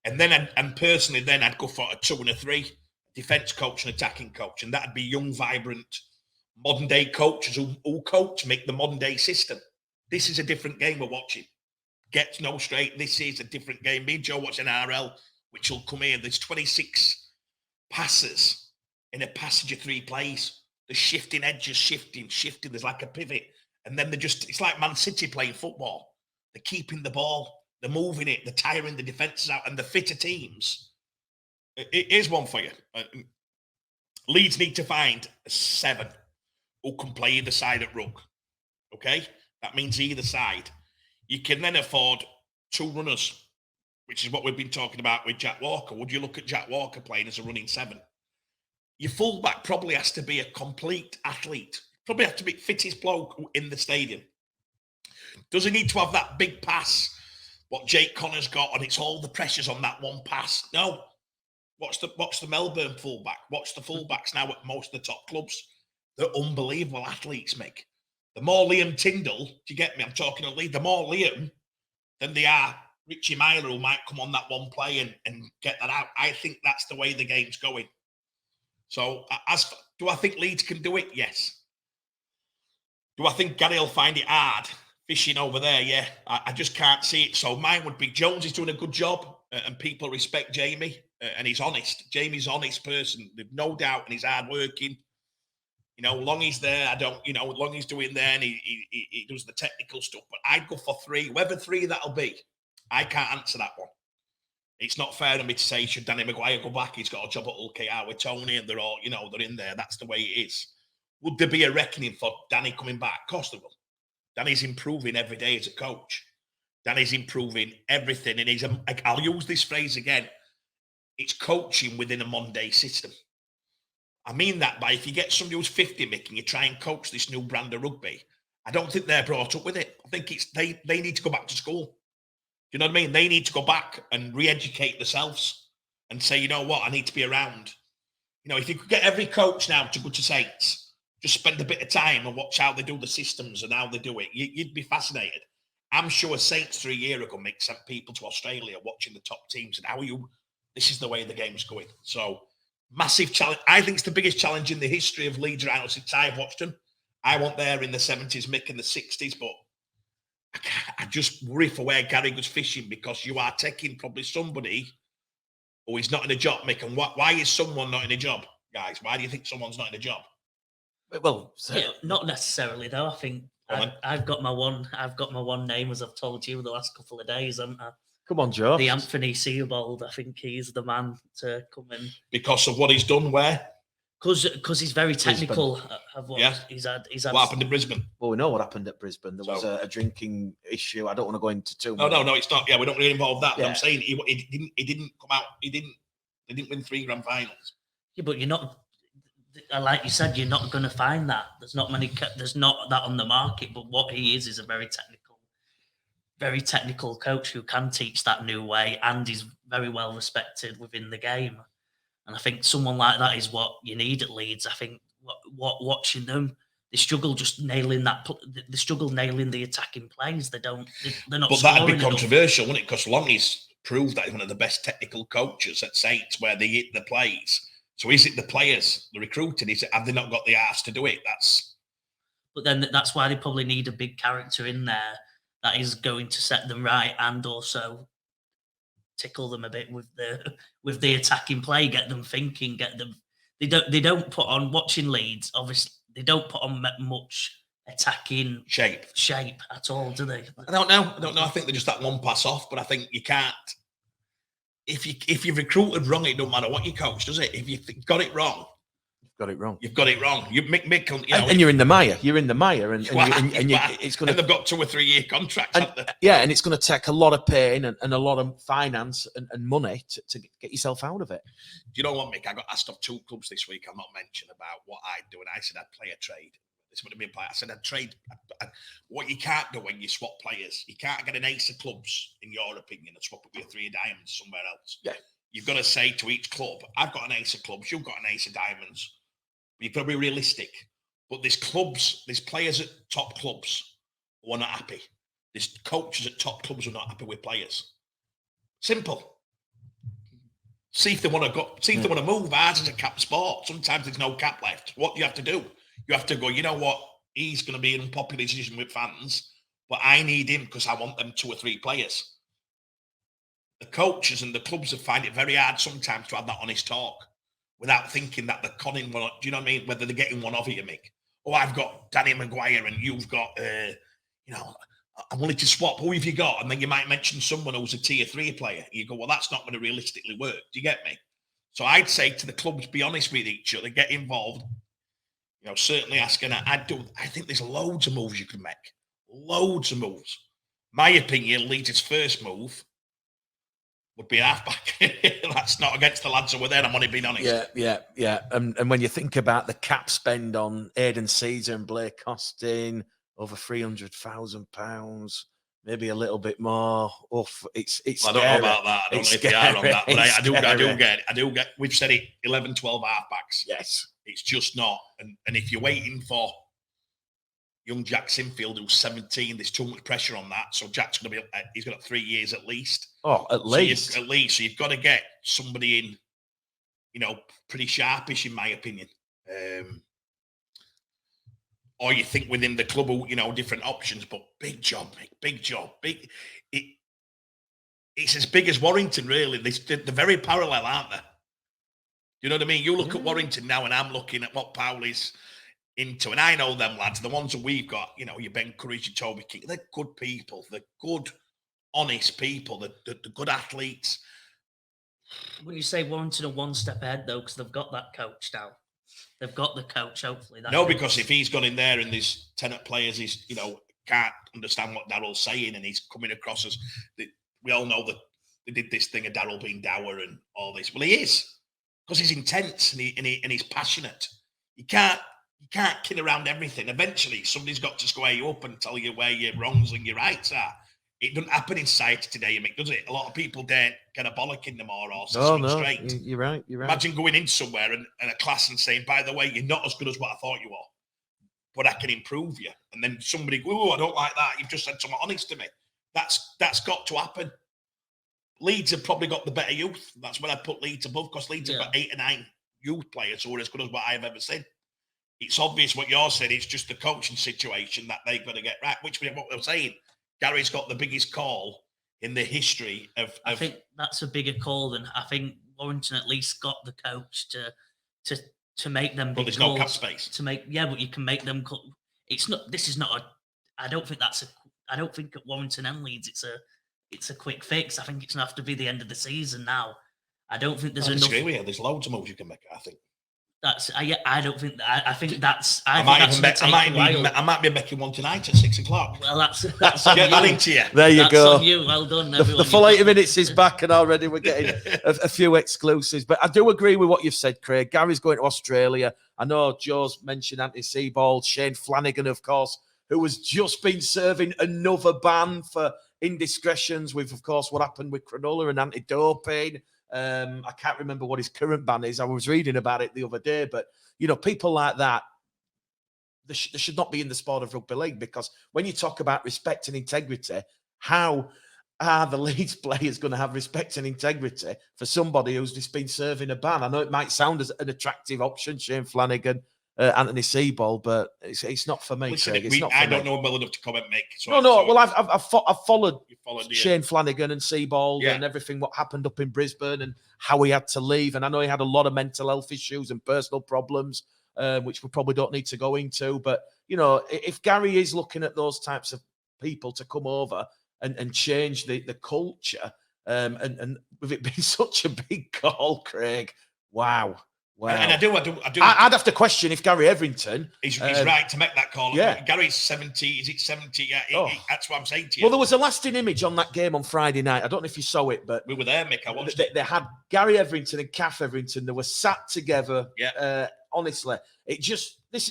And then, and personally, then I'd go for a 2 and a 3, defence coach and attacking coach. And that'd be young, vibrant, modern day coaches who coach, make the modern day system. This is a different game we're watching. Get to know straight. This is a different game. Me and Joe watch an RL, which will come here. There's 26 passes in a passage of 3 plays. The shifting edges, shifting. There's like a pivot. And then it's like Man City playing football. They're keeping the ball. They're moving it. They're tiring the defences out. And the fitter teams. Here's one for you. Leeds need to find a 7 who can play either side at ruck. Okay? That means either side. You can then afford 2 runners, which is what we've been talking about with Jack Walker. Would you look at Jack Walker playing as a running 7? Your fullback probably has to be a complete athlete. Probably have to be fittest bloke in the stadium. Does he need to have that big pass, what Jake Connor's got, and it's all the pressures on that one pass? No. Watch the Melbourne fullback. Watch the fullbacks now at most of the top clubs. They're unbelievable athletes, Mick. The more Liam Tyndall, do you get me? I'm talking to Lee. The more Liam than they are Richie Myler, who might come on that one play and get that out. I think that's the way the game's going. So, do I think Leeds can do it? Yes. Do I think Gary will find it hard fishing over there? Yeah. I just can't see it. So mine would be Jones is doing a good job and people respect Jamie and he's honest. Jamie's an honest person. There's no doubt, and he's hardworking. You know, long he's there, long he's doing there and he does the technical stuff. But I'd go for 3, whether 3 that'll be. I can't answer that one. It's not fair to me to say, should Danny Maguire go back? He's got a job at Hull KR with Tony and they're all, they're in there. That's the way it is. Would there be a reckoning for Danny coming back? Of course there will. Danny's improving every day as a coach. Danny's improving everything. And I'll use this phrase again. It's coaching within a Monday system. I mean that by if you get somebody who's 50, Mick, and you try and coach this new brand of rugby, I don't think they're brought up with it. I think it's they need to go back to school. Do you know what I mean? They need to go back and re-educate themselves and say, you know what, I need to be around. If you could get every coach now to go to Saints, just spend a bit of time and watch how they do the systems and how they do it, you'd be fascinated. I'm sure Saints 3 years ago, Mick, sent people to Australia watching the top teams and this is the way the game's going. So, massive challenge. I think it's the biggest challenge in the history of Leeds Rhinos since I've watched them. I wasn't there in the 70s, Mick, in the 60s, but I just worry for where Gary goes fishing because you are taking probably somebody who is not in a job, Mick. And why is someone not in a job, guys? Why do you think someone's not in a job? Well, not necessarily though. I think I've got my one name, as I've told you the last couple of days, haven't I? Come on, Joe. The Anthony Seabold. I think he's the man to come in because of what he's done. Where Because he's very technical. Of what Yeah. he's had. What happened in Brisbane? Well, we know what happened at Brisbane. There was a drinking issue. I don't want to go into too much. No, it's not. Yeah, we don't really involve that. But Yeah. I'm saying he didn't come out. They didn't win 3 grand finals. Yeah, but you're not. Like you said, you're not going to find that. There's not that on the market. But what he is a very technical coach who can teach that new way, and is very well respected within the game. And I think someone like that is what you need at Leeds. I think watching them, they struggle just nailing that. They struggle nailing the attacking plays. They're not. But that'd be controversial, wouldn't it? Because Longy's proved that he's one of the best technical coaches at Saints, where they hit the plays. So is it the players, the recruiting? Have they not got the arse to do it? But then that's why they probably need a big character in there that is going to set them right and also tickle them a bit with the attacking play, get them thinking, get them. They don't put on watching Leeds. Obviously, they don't put on much attacking shape at all, do they? I don't know. I think they're just that one pass off. But I think you can't. If you've recruited wrong, it don't matter what you coach, does it? If you got it wrong, you've got it wrong. You Mick, and you're in the mire. You're in the mire, and it's going to. And they've got 2 or 3 year contracts. And it's going to take a lot of pain and a lot of finance and money to get yourself out of it. Do you know what, Mick? I got asked off 2 clubs this week. I'm not mentioning about what I'd do, and I said I'd play a trade. This would have been I said I'd trade. What you can't do when you swap players, you can't get an ace of clubs, in your opinion, and swap it with 3 diamonds somewhere else. Yeah. You've got to say to each club, I've got an ace of clubs, you've got an ace of diamonds. You've got to be realistic. But there's players at top clubs who are not happy. There's coaches at top clubs who are not happy with players. Simple. See if they want to go. See if they want to move. Ours is a cap sport. Sometimes there's no cap left. What do you have to do? You have to go, you know what? He's going to be in an unpopular decision with fans, but I need him because I want them 2 or 3 players. The coaches and the clubs have find it very hard sometimes to have that honest talk without thinking that they're conning one. Do you know what I mean? Whether they're getting one of you, Mick. Oh, I've got Danny Maguire and you've got, I'm willing to swap. Who have you got? And then you might mention someone who's a tier 3 player. And you go, well, that's not going to realistically work. Do you get me? So I'd say to the clubs, be honest with each other, get involved. Certainly asking. I think there's loads of moves you can make. Loads of moves. My opinion, Leeds' first move would be halfback. That's not against the lads who were there. I'm only being honest. Yeah. And when you think about the cap spend on Aidan Caesar and Blake Costin, over £300,000, maybe a little bit more. It's I don't know about that. I don't know if they are on that, but I do get. We've said it. 11, 12 halfbacks. Yes. It's just not. And if you're waiting for young Jack Sinfield, who's 17, there's too much pressure on that. So Jack's going to be, he's got 3 years at least. Oh, at least. So you've got to get somebody in, pretty sharpish, in my opinion. Or you think within the club, different options, but big job, Mick, big job. It's as big as Warrington, really. They're very parallel, aren't they? You know what I mean? You look at Warrington now, and I'm looking at what Powell is into, and I know them lads, the ones that we've got, your Ben Courage, your Toby King, they're good people. They're good, honest people. They're good athletes. When you say Warrington are one step ahead, though, because they've got that coach now. They've got the coach, hopefully. Because if he's gone in there and there's 10 players, he's, can't understand what Daryl's saying, and he's coming across as, we all know that they did this thing of Daryl being dour and all this. Well, he is. Because he's intense and he's passionate. You can't kid around everything. Eventually, somebody's got to square you up and tell you where your wrongs and your rights are. It doesn't happen in society today, Mick, does it? A lot of people don't get a bollock in them or straight. You're right. Imagine going in somewhere and a class and saying, by the way, you're not as good as what I thought you are, but I can improve you. And then somebody go, oh, I don't like that. You've just said something honest to me. That's got to happen. Leeds have probably got the better youth. That's when I put Leeds above, because Leeds have got 8 or 9 youth players who are as good as what I've ever seen. It's obvious what you're saying. It's just the coaching situation that they've got to get right, which is what we're saying. Gary's got the biggest call in the history of... I think that's a bigger call than... I think Warrington at least got the coach to make them big there's goals. No cap space. But you can make them... It's not... This is not a... I don't think at Warrington and Leeds it's a quick fix. I think it's going to have to be the end of the season now. I don't think there's enough... I disagree with you. There's loads of moves you can make, I think. I don't think that. I think that's. I might be making one tonight at 6 o'clock. Well, that's on Get you. that into you. There you That's go. on you. Well done, The everyone. full 80 minutes is back, and already we're getting a few exclusives. But I do agree with what you've said, Craig. Gary's going to Australia. I know Joe's mentioned Anthony Seabold, Shane Flanagan, of course, who has just been serving another ban for indiscretions with, of course, what happened with Cronulla and anti-doping. I can't remember what his current ban is. I was reading about it the other day, but people like that, they should not be in the sport of rugby league, because when you talk about respect and integrity, how are the Leeds players going to have respect and integrity for somebody who's just been serving a ban? I know it might sound as an attractive option, Shane Flanagan, Anthony Seabold, but it's not for me. Listen, Craig. It's not for I don't me. know well enough to comment, Mick. So well, I've followed Shane Flanagan and Seabold Yeah. and everything what happened up in Brisbane and how he had to leave, and I know he had a lot of mental health issues and personal problems, which we probably don't need to go into. But if Gary is looking at those types of people to come over and change the culture, and with it being such a big call, Craig, wow. And I do. I'd have to question if Gary Everington. He's right to make that call. Yeah. Gary's 70. Is it 70? Yeah, that's what I'm saying to you. Well, there was a lasting image on that game on Friday night. I don't know if you saw it, but we were there, Mick. I watched it. They had Gary Everington and Kath Everington. They were sat together. Yeah. Honestly,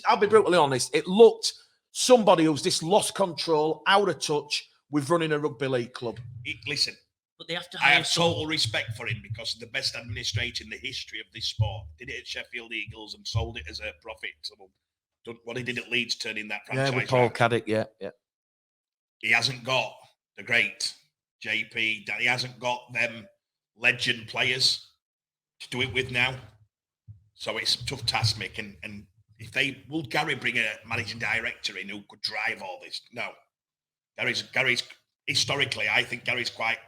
I'll be brutally honest. It looked somebody who's just lost control, out of touch with running a rugby league club. Listen. But they have to. I have total respect for him, because the best administrator in the history of this sport did it at Sheffield Eagles and sold it as a profit. What he did at Leeds, turning that franchise. Yeah, with Paul Caddick. Yeah. He hasn't got the great JP. He hasn't got them legend players to do it with now. So it's a tough task, Mick. And if will Gary bring a managing director in who could drive all this? No. Gary's historically, I think Gary's quite.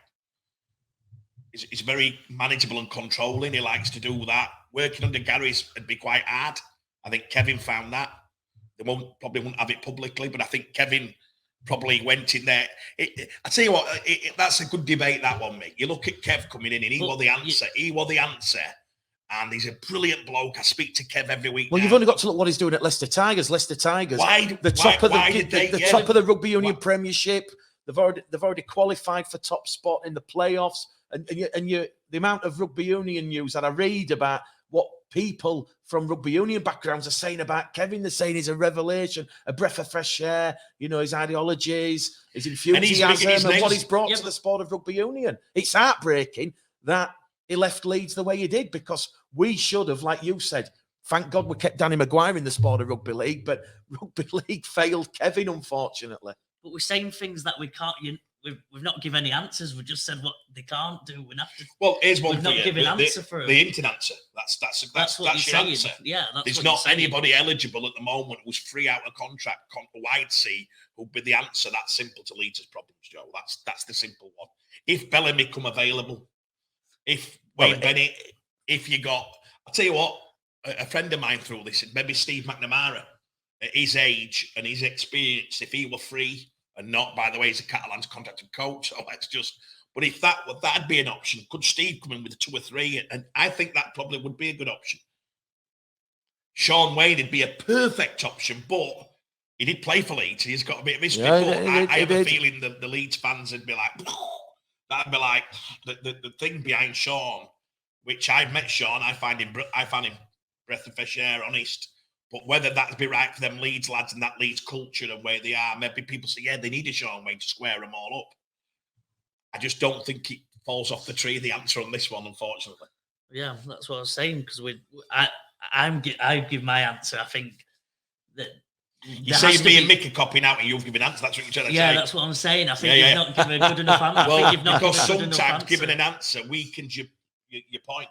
He's very manageable and controlling. He likes to do that. Working under Gary's would be quite hard. I think Kevin found that. They probably won't have it publicly, but I think Kevin probably went in there. I tell you what, that's a good debate, that one, Mick. You look at Kev coming in, and he was the answer. He was the answer. And he's a brilliant bloke. I speak to Kev every week. Well, you've only got to look what he's doing at Leicester Tigers. Leicester Tigers, top of the Rugby Union Premiership. They've already qualified for top spot in the playoffs. And the amount of rugby union news that I read about what people from rugby union backgrounds are saying about Kevin, they're saying he's a revelation, a breath of fresh air, his ideologies, his enthusiasm, and what he's brought to the sport of rugby union. It's heartbreaking that he left Leeds the way he did, because we should have, like you said, thank God we kept Danny Maguire in the sport of rugby league, but rugby league failed Kevin, unfortunately. But we're saying things that we can't. We've not given any answers. We just said what they can't do. We have to. Well, here's one we've for not you. given answer for the Hinton answer. That's what your saying. answer. Yeah, there's not anybody eligible at the moment who's free out of contract, wide sea, who'll be the answer. That's simple to Leeds' problems, Joe. That's the simple one. If Bellamy come available, if Wayne Bennett, if you got, I'll tell you what, a friend of mine threw this. Maybe Steve McNamara, at his age and his experience, if he were free. And not, by the way, he's a Catalan's contracted coach. So but if that'd be an option. Could Steve come in with 2 or 3? And I think that probably would be a good option. Sean Wayne would be a perfect option, but he did play for Leeds. He's got a bit of history. I have a feeling that the Leeds fans would be like, that'd be like the thing behind Sean, which I've met Sean. I found him breath of fresh air, honest. But whether that'd be right for them Leeds lads and that Leeds culture and where they are, maybe people say, yeah, they need a Sean Wayne to square them all up. I just don't think it falls off the tree, the answer on this one, unfortunately. Yeah, that's what I was saying, because I give my answer. I think that you say me and Mick are copying out and you've given an answer. That's what you're trying to say. Yeah, that's what I'm saying. I think you've not given a good enough answer. Well, I think you've not because given a good sometimes enough giving an answer weakens your point.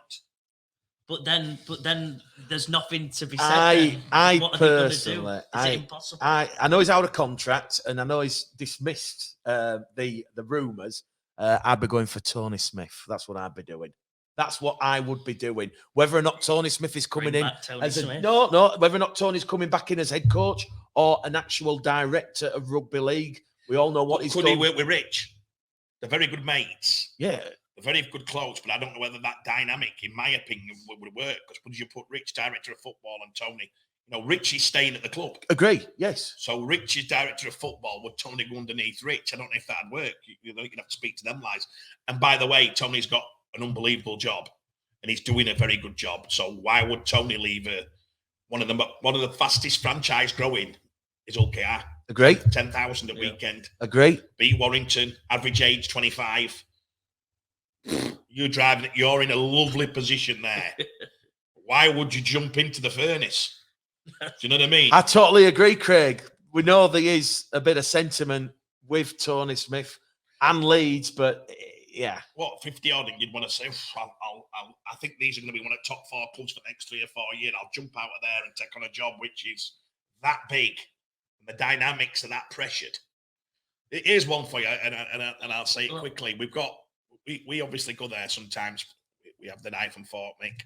But then there's nothing to be said. I what personally, is it impossible? I know he's out of contract, and I know he's dismissed the rumours. I'd be going for Tony Smith. That's what I'd be doing. That's what I would be doing. Whether or not Tony Smith is coming in as whether or not Tony's coming back in as head coach or an actual director of rugby league. We all know what he's done. Could he work with Rich? They're very good mates. Yeah. They're very good close, but I don't know whether that dynamic, in my opinion, would work. Because would you put Rich, director of football, and Tony? Rich is staying at the club. Agree, yes. So Rich is director of football. Would Tony go underneath Rich? I don't know if that'd work. You'd have to speak to them guys. And by the way, Tony's got an unbelievable job, and he's doing a very good job. So why would Tony leave one of the fastest franchise growing is OKR. Agree. 10,000 at weekend. Agree. Beat Warrington, average age 25. You're driving it. You're in a lovely position there. Why would you jump into the furnace? Do you know what I mean? I totally agree, Craig. We know there is a bit of sentiment with Tony Smith and Leeds, but yeah. What, 50 odd, and you'd want to say, I think these are going to be one of the top 4 clubs for the next 3 or 4 years. I'll jump out of there and take on a job which is that big. And the dynamics are that pressured. Here's one for you, and I'll say it quickly. We obviously go there sometimes. We have the knife and fork, Mick.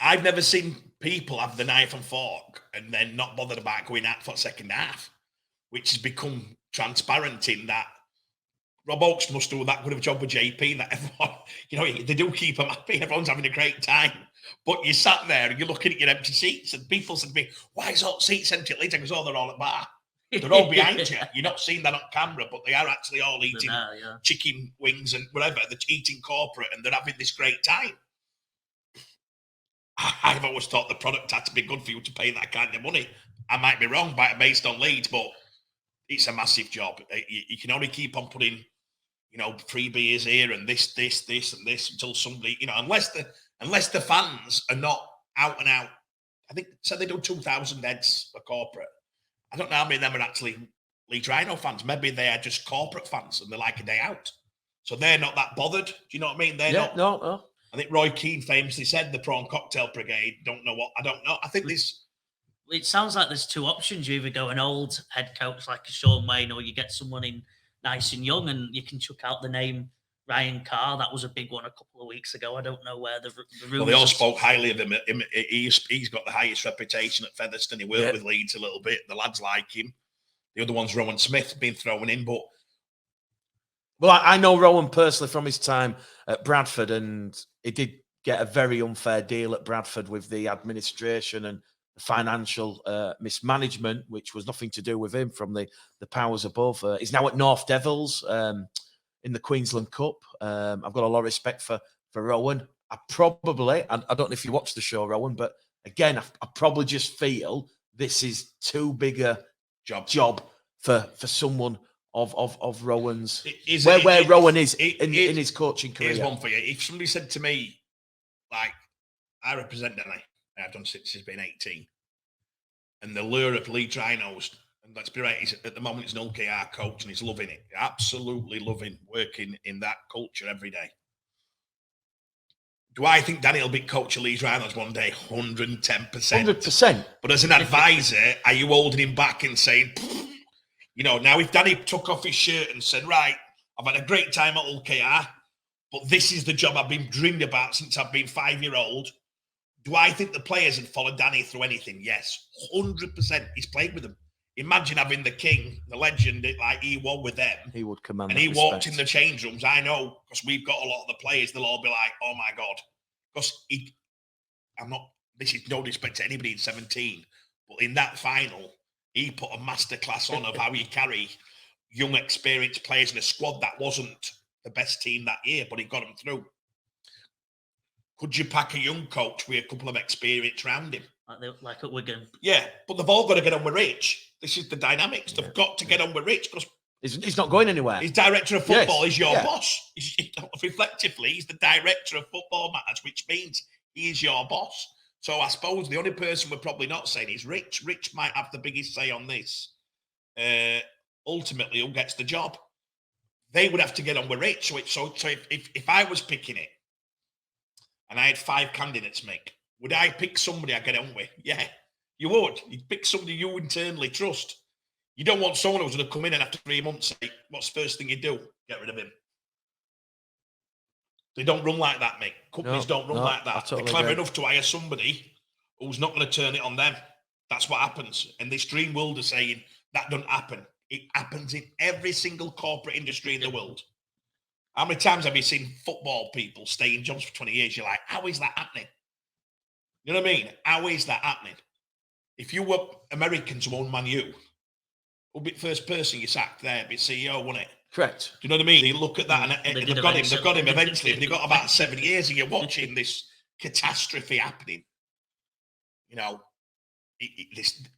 I've never seen people have the knife and fork and then not bothered about going out for second half, which has become transparent in that Rob Oakes must do that good of a job with JP, that everyone, they do keep them happy. Everyone's having a great time. But you sat there and you're looking at your empty seats, and people said to me, why is all seats empty at Leeds? I go, they're all at bar. They're all behind you. You're not seeing that on camera, but they are actually all eating chicken wings and whatever. They're eating corporate and they're having this great time. I've always thought the product had to be good for you to pay that kind of money. I might be wrong based on Leeds, but it's a massive job. You can only keep on putting, free beers here and this and this until somebody, unless the fans are not out and out. I think they do 2,000 heads for corporate. I don't know how many of them are actually Leeds Rhino fans. Maybe they are just corporate fans and they like a day out. So they're not that bothered. Do you know what I mean? They're not. No. I think Roy Keane famously said the Prawn Cocktail Brigade. I don't know. I think this. It sounds like there's 2 options. You either go an old head coach like a Sean Wayne, or you get someone in nice and young, and you can chuck out the name Ryan Carr. That was a big one a couple of weeks ago. I don't know where the rumors. Well, they all spoke highly of him. He's got the highest reputation at Featherstone. He worked with Leeds a little bit. The lads like him. The other one's Rowan Smith been thrown in, but. Well, I know Rowan personally from his time at Bradford, and he did get a very unfair deal at Bradford with the administration and the financial mismanagement, which was nothing to do with him from the powers above. He's now at North Devils in the Queensland Cup. I've got a lot of respect for Rowan. I don't know if you watch the show, Rowan, but again, I probably just feel this is too big a job for someone of Rowan's, where Rowan is in his coaching career. Here's one for you. If somebody said to me, like, I represent Danny, I've done since he's been 18, and the lure of Leeds Rhinos, and let's be right, at the moment he's an OKR coach and he's loving it, absolutely loving working in that culture every day. Do I think Danny will be coach of Leeds Rhinos one day? 110%. 100%. But as an advisor, are you holding him back and saying, now if Danny took off his shirt and said, right, I've had a great time at OKR, but this is the job I've been dreamed about since I've been 5-year-old, do I think the players had followed Danny through anything? Yes, 100%. He's played with them. Imagine having the king, the legend, like he was with them. He would command. And he walked in the change rooms. I know, because we've got a lot of the players. They'll all be like, "Oh my god," because this is no disrespect to anybody in 17, but in that final, he put a masterclass on of how you carry young, experienced players in a squad that wasn't the best team that year, but he got them through. Could you pack a young coach with a couple of experience around him? Like at Wigan. Yeah, but they've all got to get on with Rich. This is the dynamics. They've got to get on with Rich because he's not going anywhere. He's director of football. He's your boss. Reflectively, he's the director of football matters, which means he is your boss. So I suppose the only person we're probably not saying is Rich. Rich might have the biggest say on this. Ultimately, who gets the job? They would have to get on with Rich. So if I was picking it and I had 5 candidates, Mick, would I pick somebody I get on with? Yeah, you would. You'd pick somebody you internally trust. You don't want someone who's going to come in and after 3 months say, what's the first thing you do? Get rid of him. They don't run like that, Mick. Companies don't run like that. Totally They're clever enough to hire somebody who's not going to turn it on them. That's what happens. And this dream world is saying that doesn't happen. It happens in every single corporate industry in the world. How many times have you seen football people stay in jobs for 20 years? You're like, how is that happening? You know what I mean? How is that happening? If you were Americans who own Man U, would be the first person you sacked there, be CEO, wouldn't it? Correct. Do you know what I mean? You look at that, and They they've got him. They've got him eventually. They've got about 7 years, and you're watching this catastrophe happening. You know, this. Do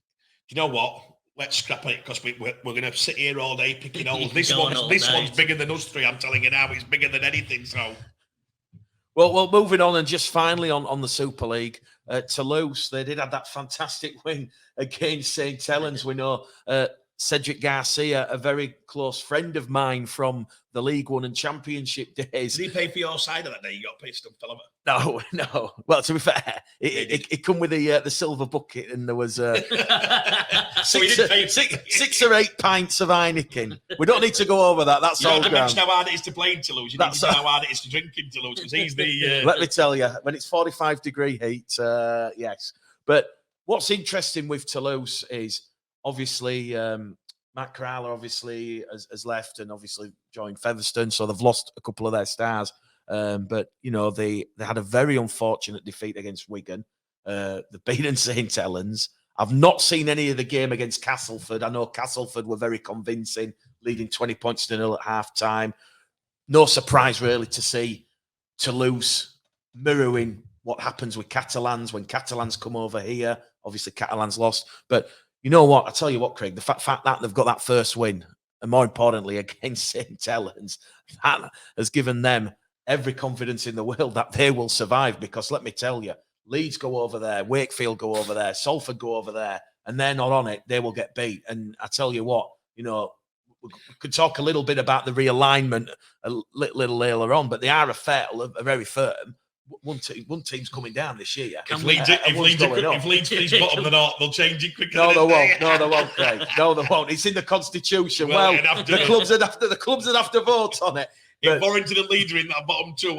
you know what? Let's scrap it because we're going to sit here all day picking holes. This one's bigger than us three. I'm telling you now, it's bigger than anything. So, well, moving on, and just finally on the Super League, Toulouse, they did have that fantastic win against St. Helens. We know Cedric Garcia, a very close friend of mine from the League One and Championship days. Did he pay for your side of that day? You got pissed and fell over. No. Well, to be fair, it come with the silver bucket, and there was six or 8 pints of Heineken. We don't need to go over that. That's all. You don't mention how hard it is to play in Toulouse. You need to know how hard it is to drink in Toulouse, because he's the. Let me tell you, when it's 45-degree heat, yes. But what's interesting with Toulouse is obviously Matt Crowler obviously has left and obviously joined Featherstone, so they've lost a couple of their stars. But you know, they had a very unfortunate defeat against Wigan. They've beaten St. Helens. I've not seen any of the game against Castleford. I know Castleford were very convincing, leading 20 points to 0 at half time. No surprise really to see Toulouse mirroring what happens with Catalans when Catalans come over here. Obviously, Catalans lost, but you know what? I tell you what, Craig, the fact that they've got that first win, and more importantly against St. Helens, that has given them every confidence in the world that they will survive. Because let me tell you, Leeds go over there, Wakefield go over there, Salford go over there, and they're not on it, they will get beat. And I tell you what, you know, we could talk a little bit about the realignment a little later on, but the RFL are very firm. One team's coming down this year. If Leeds finish bottom, they'll change it quicker. No, they won't. No, they won't, Craig. No, they won't. It's in the constitution. Well, the clubs would have to vote on it. If Warrington and Leeds are in that bottom two.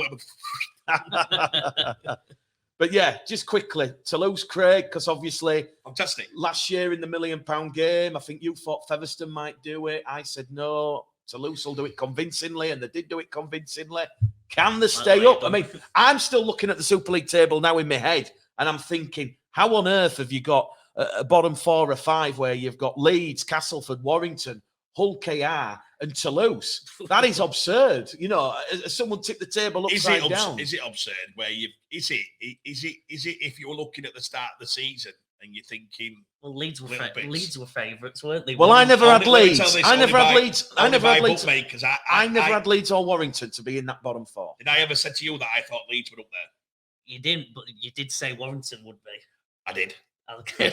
But yeah, just quickly, Toulouse, Craig, because obviously fantastic. Last year in the £1 million game, I think you thought Featherstone might do it. I said no. Toulouse will do it convincingly, and they did do it convincingly. Can they stay up? I mean, I'm still looking at the Super League table now in my head, and I'm thinking, how on earth have you got a bottom 4 or 5 where you've got Leeds, Castleford, Warrington, Hull KR, and Toulouse? That is absurd. You know, someone tipped the table upside down. Is it absurd? Is it if you were looking at the start of the season and you're thinking, well, Leeds were favourites, weren't they? Well, I never had Leeds. I never had Leeds. I never had Leeds. I never had Leeds or Warrington to be in that bottom 4. Did I ever say to you that I thought Leeds were up there? You didn't, but you did say Warrington would be. I did. Okay.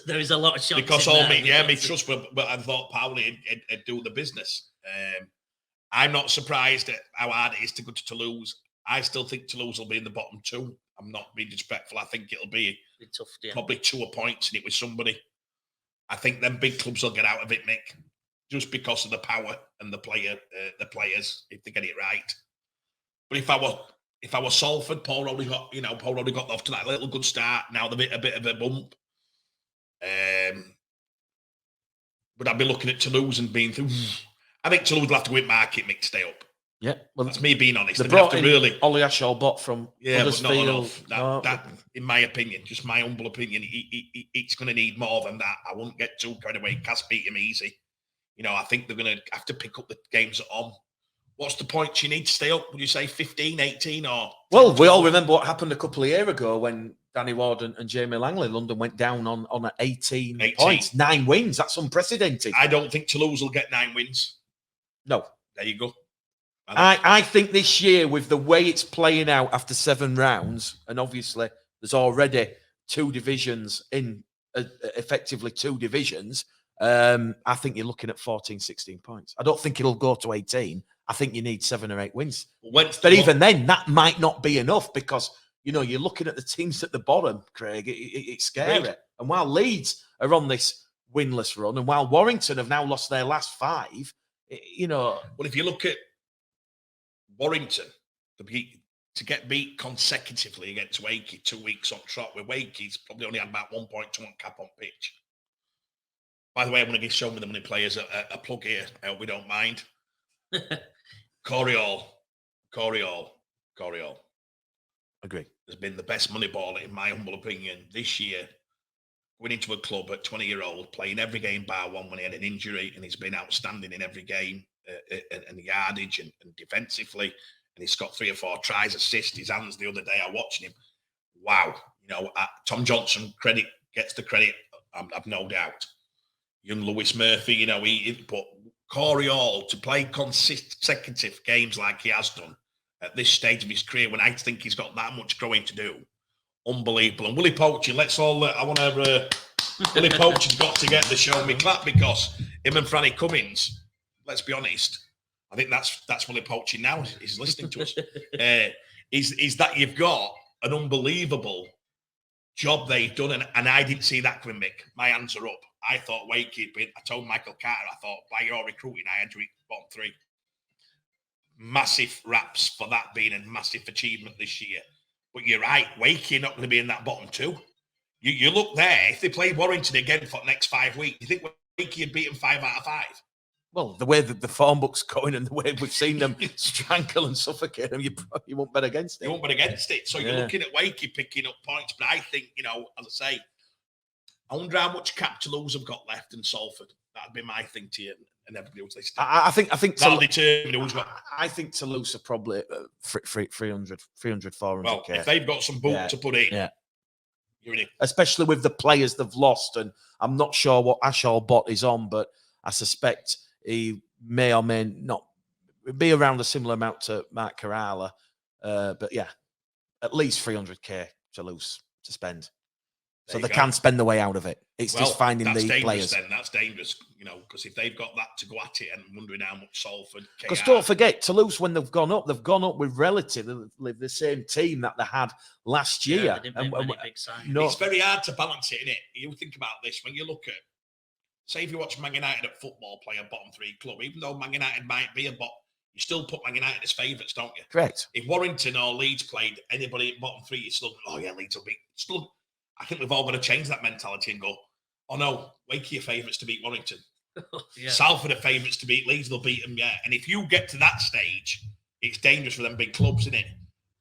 There is a lot of shots because me trust, but I thought Pauli would do the business. I'm not surprised at how hard it is to go to Toulouse. I still think Toulouse will be in the bottom 2. I'm not being disrespectful. I think it'll be tough, probably 2 points in it with somebody. I think them big clubs will get out of it, Mick, just because of the power and the players if they get it right. But if I was Salford, Paul Rowley got off to that little good start. Now they're a bit of a bump. But I'd be looking at Toulouse and being through. I think Toulouse will have to win market, Mick, to stay up. Yeah, well, that's me being honest. They brought in really Ollie Ashall from but not enough. That, in my opinion, just my humble opinion, it's going to need more than that. I wouldn't get too carried away. Cass beat him easy. You know, I think they're going to have to pick up the games at home. What's the point you need to stay up? Would you say 15, 18 or... Well, we all remember what happened a couple of years ago when Danny Ward and Jamie Langley, London went down on 18 points. 9 wins. That's unprecedented. I don't think Toulouse will get 9 wins. No. There you go. I think this year, with the way it's playing out after 7 rounds, and obviously there's already 2 divisions in, effectively 2 divisions, I think you're looking at 14, 16 points. I don't think it'll go to 18. I think you need 7 or 8 wins. But even then, that might not be enough because, you know, you're looking at the teams at the bottom, Craig. It's scary. Right. And while Leeds are on this winless run, and while Warrington have now lost their last 5, you know... Well, if you look at Warrington, to get beat consecutively against Wakey 2 weeks on trot, where Wakey's probably only had about 1.2 on cap on pitch. By the way, I'm going to give Show Me the Money players a plug here. I hope we don't mind. Corey Hall. Agree. Has been the best money baller, in my humble opinion, this year. Going into a club at 20-year-old, playing every game bar one when he had an injury, and he's been outstanding in every game, and yardage and defensively. And he's got 3 or 4 tries, assists, his hands the other day. I watched him. Wow. Tom Johnson gets the credit, I've no doubt. Young Lewis Murphy, but Corey Hall to play consecutive games like he has done at this stage of his career, when I think he's got that much growing to do, unbelievable. And Willie Poaching, Willie Poaching's got to get the Show Me clap, because him and Franny Cummins, let's be honest, I think that's Willie Poaching now. He's listening to us. Is that you've got an unbelievable job they've done, and I didn't see that coming, Mick. My hands are up. I thought Wakey, I told Michael Carter, I thought by your recruiting, I had to reach bottom 3. Massive raps for that being a massive achievement this year. But you're right, Wakey are not going to be in that bottom 2. You look there, if they play Warrington again for the next 5 weeks, you think Wakey would beat them 5 out of 5? Well, the way that the form book's going and the way we've seen them strangle and suffocate them, you won't bet against it. You won't bet against it. So you're looking at Wakey picking up points. But I think, as I say, I wonder how much cap Toulouse have got left in Salford. That'd be my thing to you and everybody else listening. I think I think Toulouse are probably 300, 400 Well, if they've got some boot to put in, you're in it. Especially with the players they've lost, and I'm not sure what Ashall Bot is on, but I suspect he may or may not be around a similar amount to Mark Kerala. But yeah, at least 300k Toulouse to spend. So they can spend the way out of it. It's just finding the players. Then. That's dangerous, because if they've got that to go at it, and wondering how much Salford. Because don't forget, Toulouse, when they've gone up with relatively the same team that they had last year. It's very hard to balance it, isn't it? You think about this when you look at, say, if you watch Man United at football play a bottom 3 club, even though Man United might be a bottom, you still put Man United as favourites, don't you? Correct. If Warrington or Leeds played anybody at bottom 3, you still, Leeds will beat. I think we've all got to change that mentality and go, oh no, Wakey are favourites to beat Warrington. Salford are favourites to beat Leeds, they'll beat them, yeah. And if you get to that stage, it's dangerous for them big clubs, isn't it?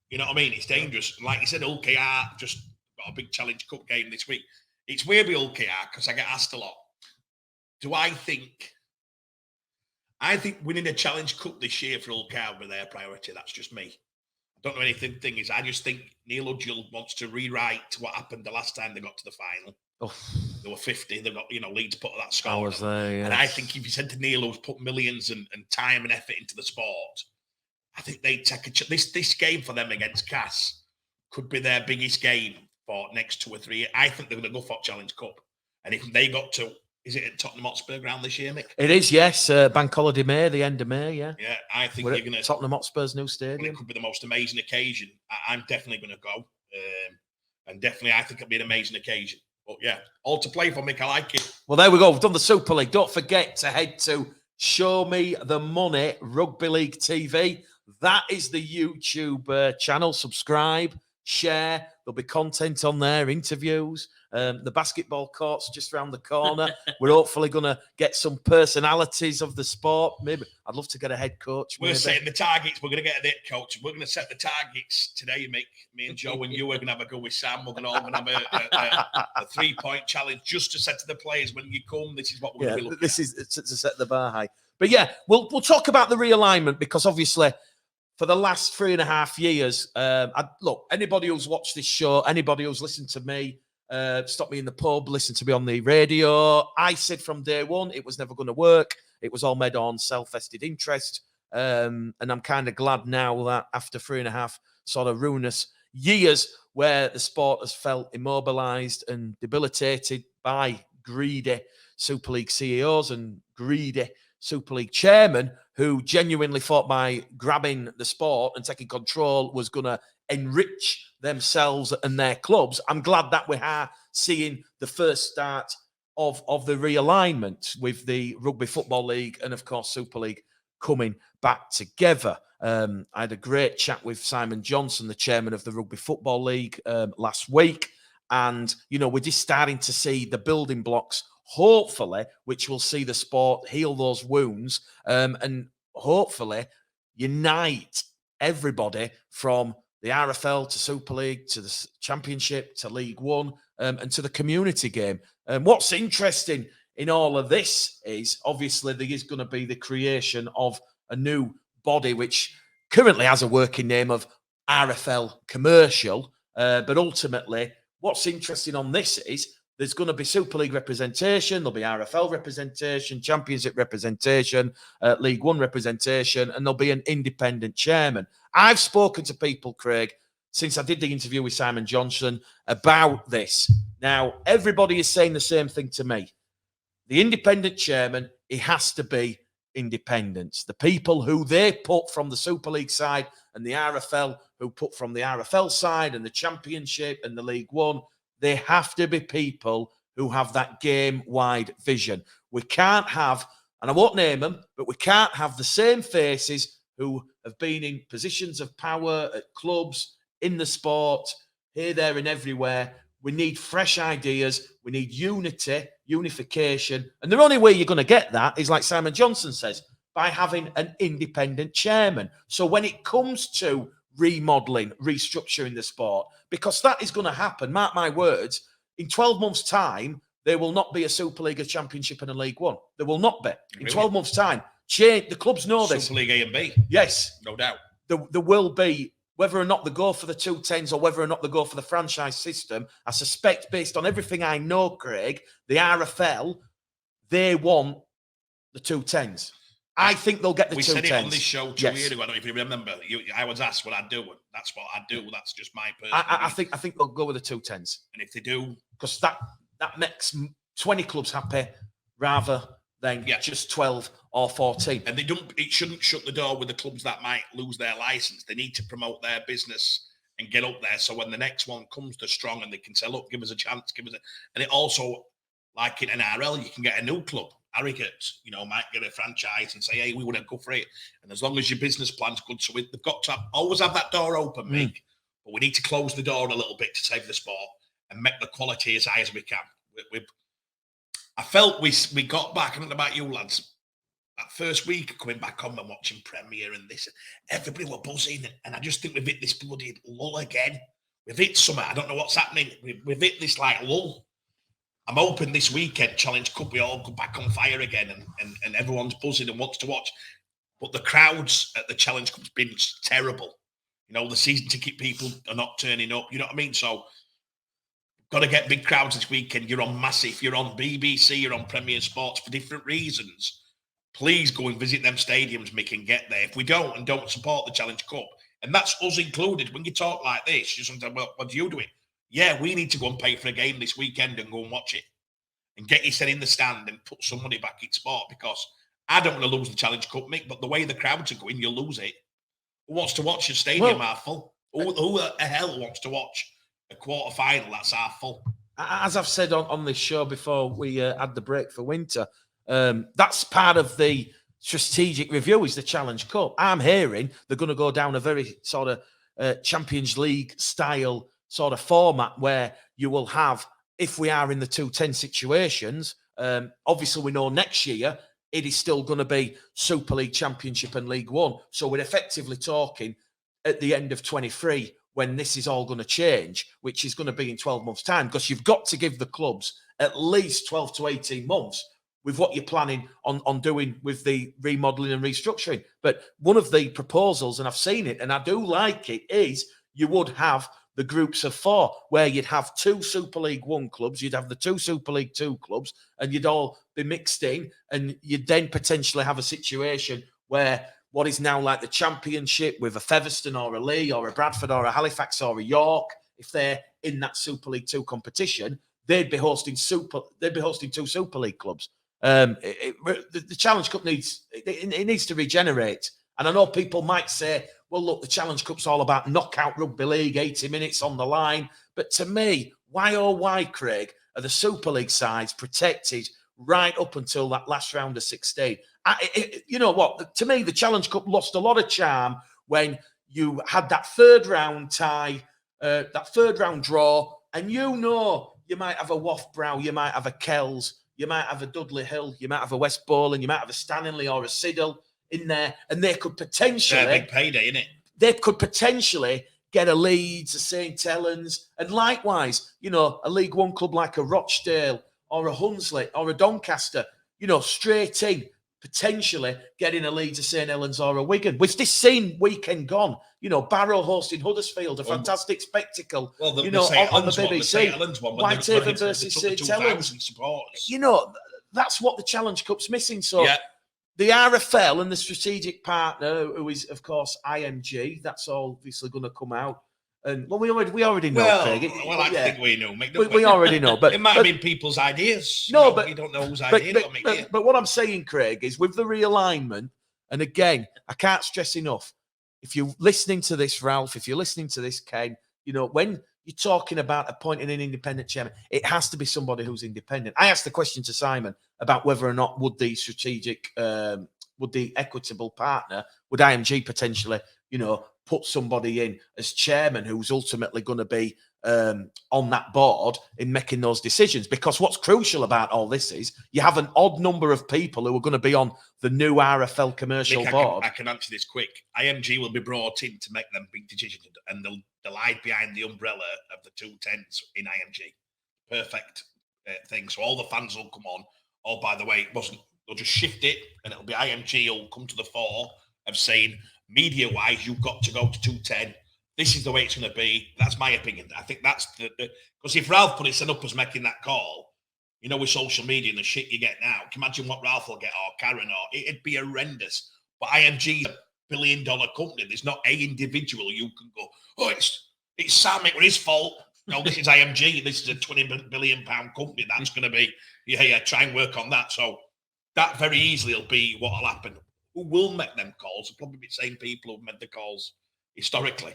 You know what I mean? It's dangerous. Like you said, OKR just got a big Challenge Cup game this week. It's weird with OKR because I get asked a lot. Do I think winning a Challenge Cup this year for OKR will be their priority? That's just me. Don't know anything. Thing is, I just think Neil Udgell wants to rewrite what happened the last time they got to the final. They were 50. They got, Leeds put that score. I was there, yes. And I think if you said to Neil, who's put millions and time and effort into the sport, I think they take this game for them against Cass could be their biggest game for next 2 or 3 years. I think they're going to go for Challenge Cup. And if they got to, is it at Tottenham Hotspur ground this year, Mick? It is, yes. Bank holiday May, the end of May, yeah. Yeah, I think We're you're going to... Tottenham Hotspur's new stadium. It could be the most amazing occasion. I'm definitely going to go. And definitely, I think it'll be an amazing occasion. But yeah, all to play for, Mick. I like it. Well, there we go. We've done the Super League. Don't forget to head to Show Me the Money Rugby League TV. That is the YouTube channel. Subscribe, share. There'll be content on there, interviews. The basketball court's just around the corner. We're hopefully going to get some personalities of the sport. Maybe I'd love to get a head coach. We're setting the targets. We're going to get a head coach. We're going to set the targets today, Mick. Me and Joe and you are going to have a go with Sam. We're going to have a 3-point challenge just to say to the players, when you come, this is what we're going to be looking at. This is to set the bar high. But yeah, we'll talk about the realignment, because obviously for the last 3.5 years, look, anybody who's watched this show, anybody who's listened to me, stop me in the pub, listen to me on the radio, I said from day one it was never going to work. It was all made on self-vested interest. And I'm kind of glad now that after 3.5 sort of ruinous years where the sport has felt immobilised and debilitated by greedy Super League CEOs and greedy Super League chairman who genuinely thought by grabbing the sport and taking control was going to enrich themselves and their clubs. I'm glad that we are seeing the first start of the realignment with the Rugby Football League and, of course, Super League coming back together. I had a great chat with Simon Johnson, the chairman of the Rugby Football League, last week. And, we're just starting to see the building blocks hopefully, which will see the sport heal those wounds and hopefully unite everybody from the RFL to Super League to the Championship to League One and to the community game. And what's interesting in all of this is obviously there is going to be the creation of a new body which currently has a working name of RFL Commercial. But ultimately, what's interesting on this is there's going to be Super League representation, there'll be RFL representation, Championship representation, League One representation, and there'll be an independent chairman. I've spoken to people, Craig, since I did the interview with Simon Johnson about this. Now, everybody is saying the same thing to me. The independent chairman, he has to be independent. The people who they put from the Super League side and the RFL who put from the RFL side and the Championship and the League One, they have to be people who have that game-wide vision. We can't have, and I won't name them, but we can't have the same faces who have been in positions of power at clubs, in the sport, here, there, and everywhere. We need fresh ideas. We need unity, unification. And the only way you're going to get that is, like Simon Johnson says, by having an independent chairman. So when it comes to remodeling, restructuring the sport, because that is going to happen, mark my words, in 12 months' time, there will not be a Super League, a Championship, and a League One. There will not be. In 12 months' time, change. The clubs know this. Super League A and B. Yes. No doubt. There will be, whether or not they go for the 210s or whether or not they go for the franchise system, I suspect, based on everything I know, Craig, the RFL, they want the 210s. I think they'll get the 210s. We said it on this show 2 years ago. I don't know if you remember. I was asked what I'd do. That's what I'd do. That's just my personal I think they'll go with the 210s. And if they do, because that makes 20 clubs happy rather than just 12 or 14. And it shouldn't shut the door with the clubs that might lose their license. They need to promote their business and get up there. So when the next one comes to strong and they can say, look, give us a chance, and it also, like in NRL, you can get a new club. Harrogate, might get a franchise and say, hey, we want to go for it. And as long as your business plan's good, so they've got to always have that door open, Mick. But we need to close the door a little bit to save the sport and make the quality as high as we can. I felt we got back, I don't know about you lads, that first week coming back on and watching Premier and this, everybody were buzzing. And I just think we've hit this bloody lull again. We've hit something, I don't know what's happening. We've hit this lull. I'm hoping this weekend, Challenge Cup, we all go back on fire again and everyone's buzzing and wants to watch. But the crowds at the Challenge Cup's been terrible. The season ticket people are not turning up. You know what I mean? So, got to get big crowds this weekend. You're on Massive, you're on BBC, you're on Premier Sports for different reasons. Please go and visit them stadiums, Mick, and get there. If we don't support the Challenge Cup, and that's us included, when you talk like this, you're sometimes, well, what do you do it? Yeah, we need to go and pay for a game this weekend and go and watch it and get yourself in the stand and put some money back in sport, because I don't want to lose the Challenge Cup, Mick, but the way the crowds are going, you'll lose it. Who wants to watch a stadium half full? Who the hell wants to watch a quarter final that's half full? As I've said on this show before we had the break for winter, that's part of the strategic review is the Challenge Cup. I'm hearing they're going to go down a very sort of Champions League style sort of format where you will have, if we are in the 210 situations, obviously we know next year it is still going to be Super League, Championship and League One. So we're effectively talking at the end of 23 when this is all going to change, which is going to be in 12 months' time, because you've got to give the clubs at least 12 to 18 months with what you're planning on doing with the remodelling and restructuring. But one of the proposals, and I've seen it and I do like it, is you would have the groups of four, where you'd have 2 Super League 1 clubs, you'd have the 2 Super League 2 clubs, and you'd all be mixed in, and you'd then potentially have a situation where what is now like the Championship with a Featherstone or a Lee or a Bradford or a Halifax or a York, if they're in that Super League 2 competition, they'd be hosting 2 Super League clubs. The Challenge Cup needs to regenerate. And I know people might say, well, look, the Challenge Cup's all about knockout rugby league, 80 minutes on the line. But to me, why, Craig, are the Super League sides protected right up until that last round of 16? You know what? To me, the Challenge Cup lost a lot of charm when you had that third round tie, that third round draw, and you might have a Waff Brow, you might have a Kells, you might have a Dudley Hill, you might have a West Bowling, you might have a Stanley or a Siddle in there, and they could potentially... It's a big payday, isn't it? They could potentially get a Leeds, a St Helens, and likewise, you know, a League One club like a Rochdale or a Hunslet or a Doncaster, you know, straight in, potentially getting a Leeds, a St Helens or a Wigan. With this same weekend gone, you know, Barrow hosting Huddersfield, a fantastic spectacle, Well, you know, on the BBC. Whitehaven versus St Helens. You know, that's what the Challenge Cup's missing. So the RFL and the strategic partner, who is, of course, IMG, that's obviously going to come out. And well, we already know, Craig. I think we know, Mick. We already know, but it might have been people's ideas. No, but you don't know whose idea. But what I'm saying, Craig, is with the realignment, and again, I can't stress enough. If you're listening to this, Ralph, if you're listening to this, Ken, you know, when you're talking about appointing an independent chairman, it has to be somebody who's independent. I asked the question to Simon about whether or not would the strategic, would the equitable partner, would IMG potentially, you know, put somebody in as chairman who's ultimately going to be on that board in making those decisions. Because what's crucial about all this is you have an odd number of people who are going to be on the new RFL commercial board. I can answer this quick. IMG will be brought in to make them big decisions, and they'll hide behind the umbrella of the 210s in IMG. Perfect thing. So all the fans will come on. Oh, by the way, it wasn't. They'll just shift it, and it'll be IMG will come to the fore of saying, media-wise, you've got to go to 210. This is the way it's going to be. That's my opinion. I think that's because if Ralph put his up as making that call, you know, with social media and the shit you get now, can you imagine what Ralph will get, or Karen, or it'd be horrendous. But IMG is a billion-dollar company. There's not a individual you can go, oh, it's Sam, it was his fault. No, this is IMG. This is a £20 billion company. That's going to be, try and work on that. So that very easily will be what will happen. Who will make them calls? Will probably be the same people who've made the calls historically,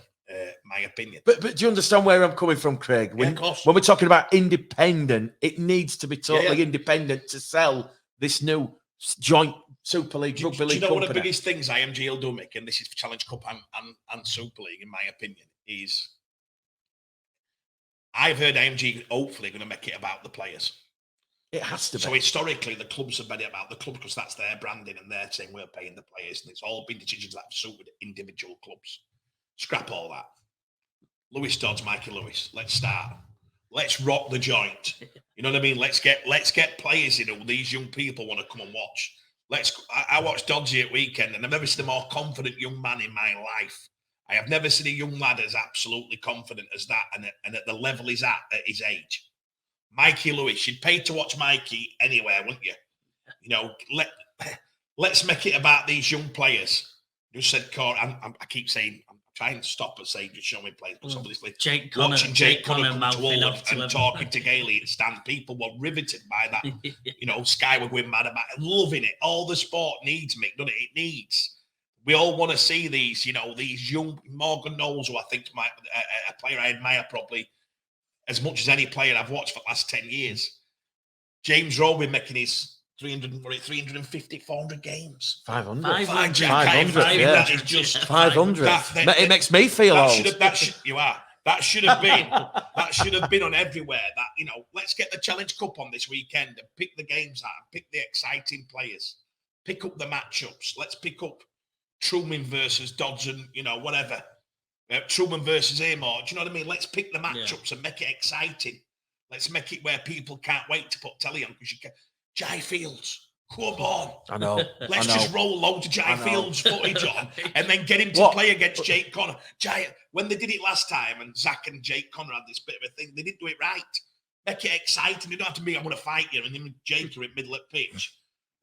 my opinion. But do you understand where I'm coming from, Craig? When we're talking about independent, it needs to be totally independent to sell this new joint Super League, Rugby League company. Do you know one of the biggest things IMG will do, Mick, and this is Challenge Cup and Super League, in my opinion, is I've heard IMG hopefully going to make it about the players. It has to be. So historically, the clubs have made it about the club because that's their branding and they're saying we're paying the players. And it's all been decisions that have suited individual clubs. Scrap all that. Lewis Dodds, Mikey Lewis. Let's start. Let's rock the joint. You know what I mean? Let's get players in who these young people want to come and watch. I watched Doddsy at weekend and I've never seen a more confident young man in my life. I have never seen a young lad as absolutely confident as that and at the level he's at his age. Mikey Lewis, you'd pay to watch Mikey anywhere, wouldn't you? You know, let's make it about these young players. Just said, Corey, I keep saying, I'm trying to stop and saying just show me players, but obviously watching Jake Connor come to Wolves and talking to Gailey at stand, people were riveted by that. You know, Sky were going mad about it, loving it. All the sport needs, Mick, doesn't it? It needs. We all want to see these, you know, these young Morgan Knowles, who I think might a player I admire probably as much as any player I've watched for the last 10 years. James Rowe been making his 350, 400 games. 500. 500. That is just 500. It makes me feel old. That should have been on everywhere. That, you know, let's get the Challenge Cup on this weekend and pick the games out and pick the exciting players. Pick up the matchups. Let's pick up Truman versus Dodson, you know, whatever. Truman versus Amor. Do you know what I mean? Let's pick the matchups and make it exciting. Let's make it where people can't wait to put telly on because you can. Jai Fields, come on. I know. Let's just roll loads of Jai Fields footage on and then get him to play against Jake Connor. Jai, when they did it last time and Zach and Jake Connor had this bit of a thing, they didn't do it right. Make it exciting. You don't have to be, I'm going to fight you, and then Jake are in middle of pitch.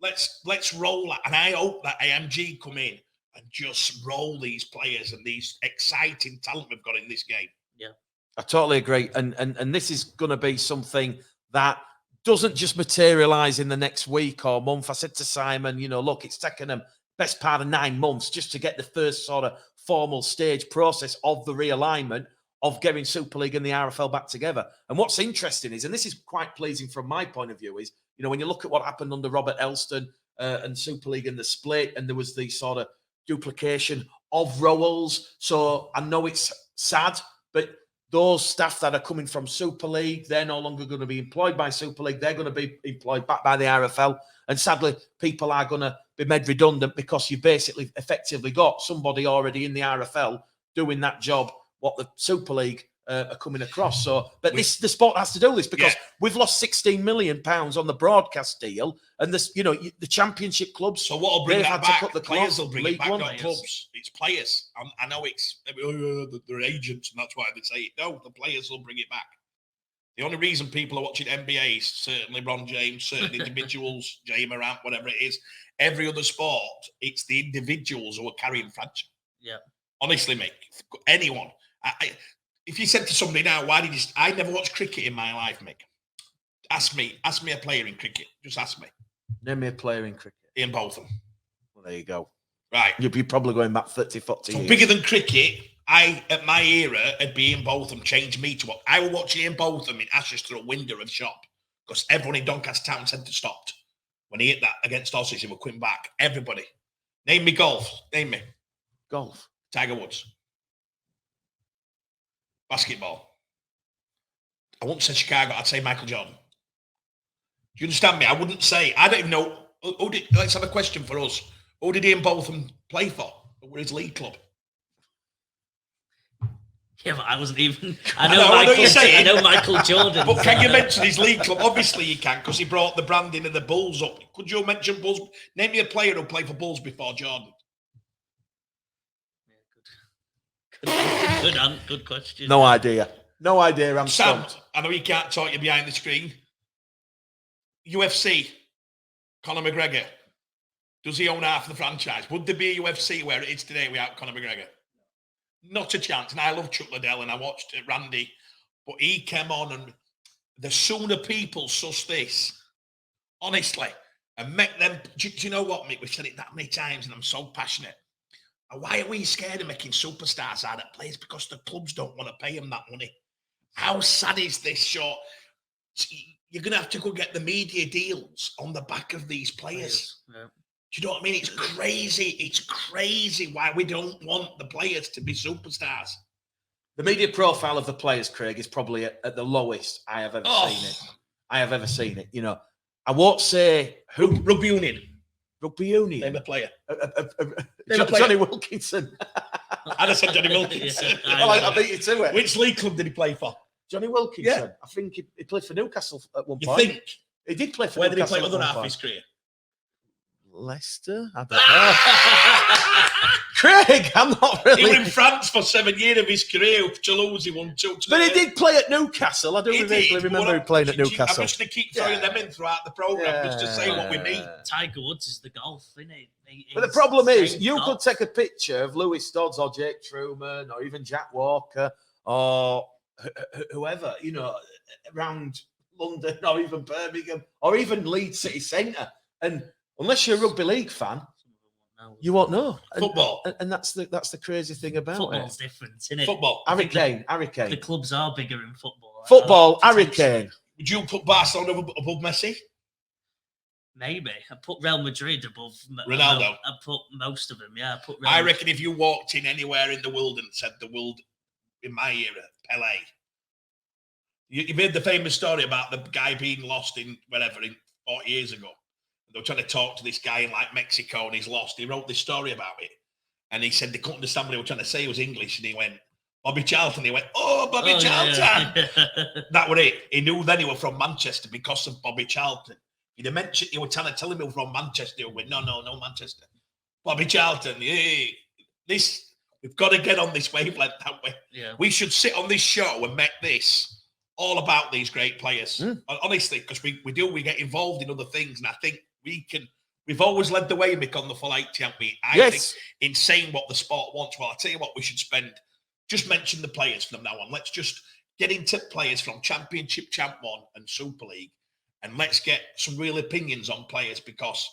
Let's roll that. And I hope that AMG come in and just roll these players and these exciting talent we've got in this game. Yeah, I totally agree. And this is going to be something that doesn't just materialise in the next week or month. I said to Simon, you know, look, it's taken them best part of 9 months just to get the first sort of formal stage process of the realignment of getting Super League and the RFL back together. And what's interesting is, and this is quite pleasing from my point of view, is, you know, when you look at what happened under Robert Elston and Super League and the split, and there was the sort of duplication of roles. So I know it's sad, but those staff that are coming from Super League, they're no longer going to be employed by Super League. They're going to be employed back by the RFL. And sadly, people are going to be made redundant because you basically effectively got somebody already in the RFL doing that job, what the Super League are coming across. So, but the sport has to do this because we've lost £16 million on the broadcast deal, and this, the Championship clubs. So what will bring that back? The players will bring League it back, One. not clubs. It's players. I know they're agents, and that's why they say it. No, the players will bring it back. The only reason people are watching NBA is certainly Ron James, certain individuals, Jay Morant, whatever it is. Every other sport, it's the individuals who are carrying franchise. Yeah. Honestly, Mick, anyone. If you said to somebody now, why did you... I never watched cricket in my life, Mick. Ask me a player in cricket. Just ask me. Name me a player in cricket. Ian Botham. Well, there you go. Right. You'll be probably going back 30, 40 years. Bigger than cricket, at my era, it'd be Ian Botham changed me to what I would watch Ian Botham in Ashes through a window of shop because everyone in Doncaster Town Centre stopped when he hit that against Aussies. He were coming back. Everybody. Name me golf. Name me. Golf. Tiger Woods. Basketball. I wouldn't say Chicago. I'd say Michael Jordan. Do you understand me? I wouldn't say. I don't even know. Let's have a question for us. Who did Ian Botham play for? Who were his league club? Yeah, but I wasn't even. I know Michael Jordan. But can you mention his league club? Obviously, you can because he brought the branding of the Bulls up. Could you mention Bulls? Name me a player who played for Bulls before Jordan. Good question. No idea. I'm Sam, stumped. I know you can't talk you behind the screen. UFC, Conor McGregor. Does he own half of the franchise? Would there be a UFC where it is today without Conor McGregor? Not a chance. And I love Chuck Liddell and I watched Randy, but he came on and the sooner people suss this, honestly, and make them. Do you know what, Mick? We've said it that many times and I'm so passionate. And why are we scared of making superstars out of players? Because the clubs don't want to pay them that money. How sad is this short? You're going to have to go get the media deals on the back of these players. Yeah. Do you know what I mean? It's crazy. It's crazy why we don't want the players to be superstars. The media profile of the players, Craig, is probably at the lowest I have ever seen it. I have ever seen it. I won't say who. Rugby Union. Rugby Union. Name a player. Johnny Wilkinson. I'd have said Johnny Wilkinson. I beat you to it. Which league club did he play for? Johnny Wilkinson. Yeah. I think he played for Newcastle at one You point. think? He did play for Where Newcastle. Where did he play other half point. his career? Leicester? I don't know. Craig, I'm not really... He was in France for 7 years of his career. Toulouse, he won 2. But he did play at Newcastle. I don't vaguely remember him playing at Newcastle. I'm just going to keep throwing them in throughout the programme just to say what we mean. Tiger Woods is the golf, isn't it? But the problem is, you could take a picture of Louis Stodds or Jake Truman or even Jack Walker or whoever, around London or even Birmingham or even Leeds City Centre. And unless you're a rugby league fan, you won't know. Football. And that's the crazy thing about Football's different, isn't it? Football. Harry Kane. The clubs are bigger in football. Football, Harry Kane. Would you put Barcelona above Messi? Maybe. I put Real Madrid above Ronaldo. I put most of them, yeah. I reckon if you walked in anywhere in the world and said the world in my era, Pele. You made the famous story about the guy being lost in 40 years ago. They were trying to talk to this guy in Mexico and he's lost. He wrote this story about it. And he said they couldn't understand what they were trying to say. He was English. And he went, Bobby Charlton. He went, Bobby Charlton. Yeah. That was it. He knew then he was from Manchester because of Bobby Charlton. He mentioned, he was trying to tell him he was from Manchester. He went, no, Manchester. Bobby Charlton. Yeah. We've got to get on this wavelength, haven't we? Yeah. We should sit on this show and make this all about these great players. Honestly, because we get involved in other things. And I think we've always led the way, Mick, on the full 80, haven't we? I think in saying what the sport wants, well, I'll tell you what, we should just mention the players from now on. Let's just get into players from Championship, Champ 1 and Super League. And let's get some real opinions on players because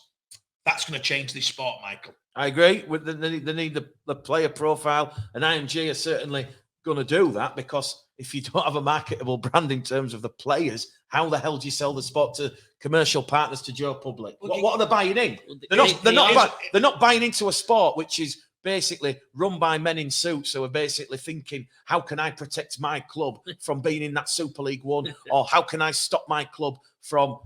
that's going to change this sport, Michael. I agree. They need the player profile, and IMG are certainly going to do that because if you don't have a marketable brand in terms of the players, how the hell do you sell the sport to commercial partners, to Joe Public? What are they buying in? They're not buying into a sport which is basically run by men in suits who are basically thinking, how can I protect my club from being in that Super League 1? Or how can I stop my club from,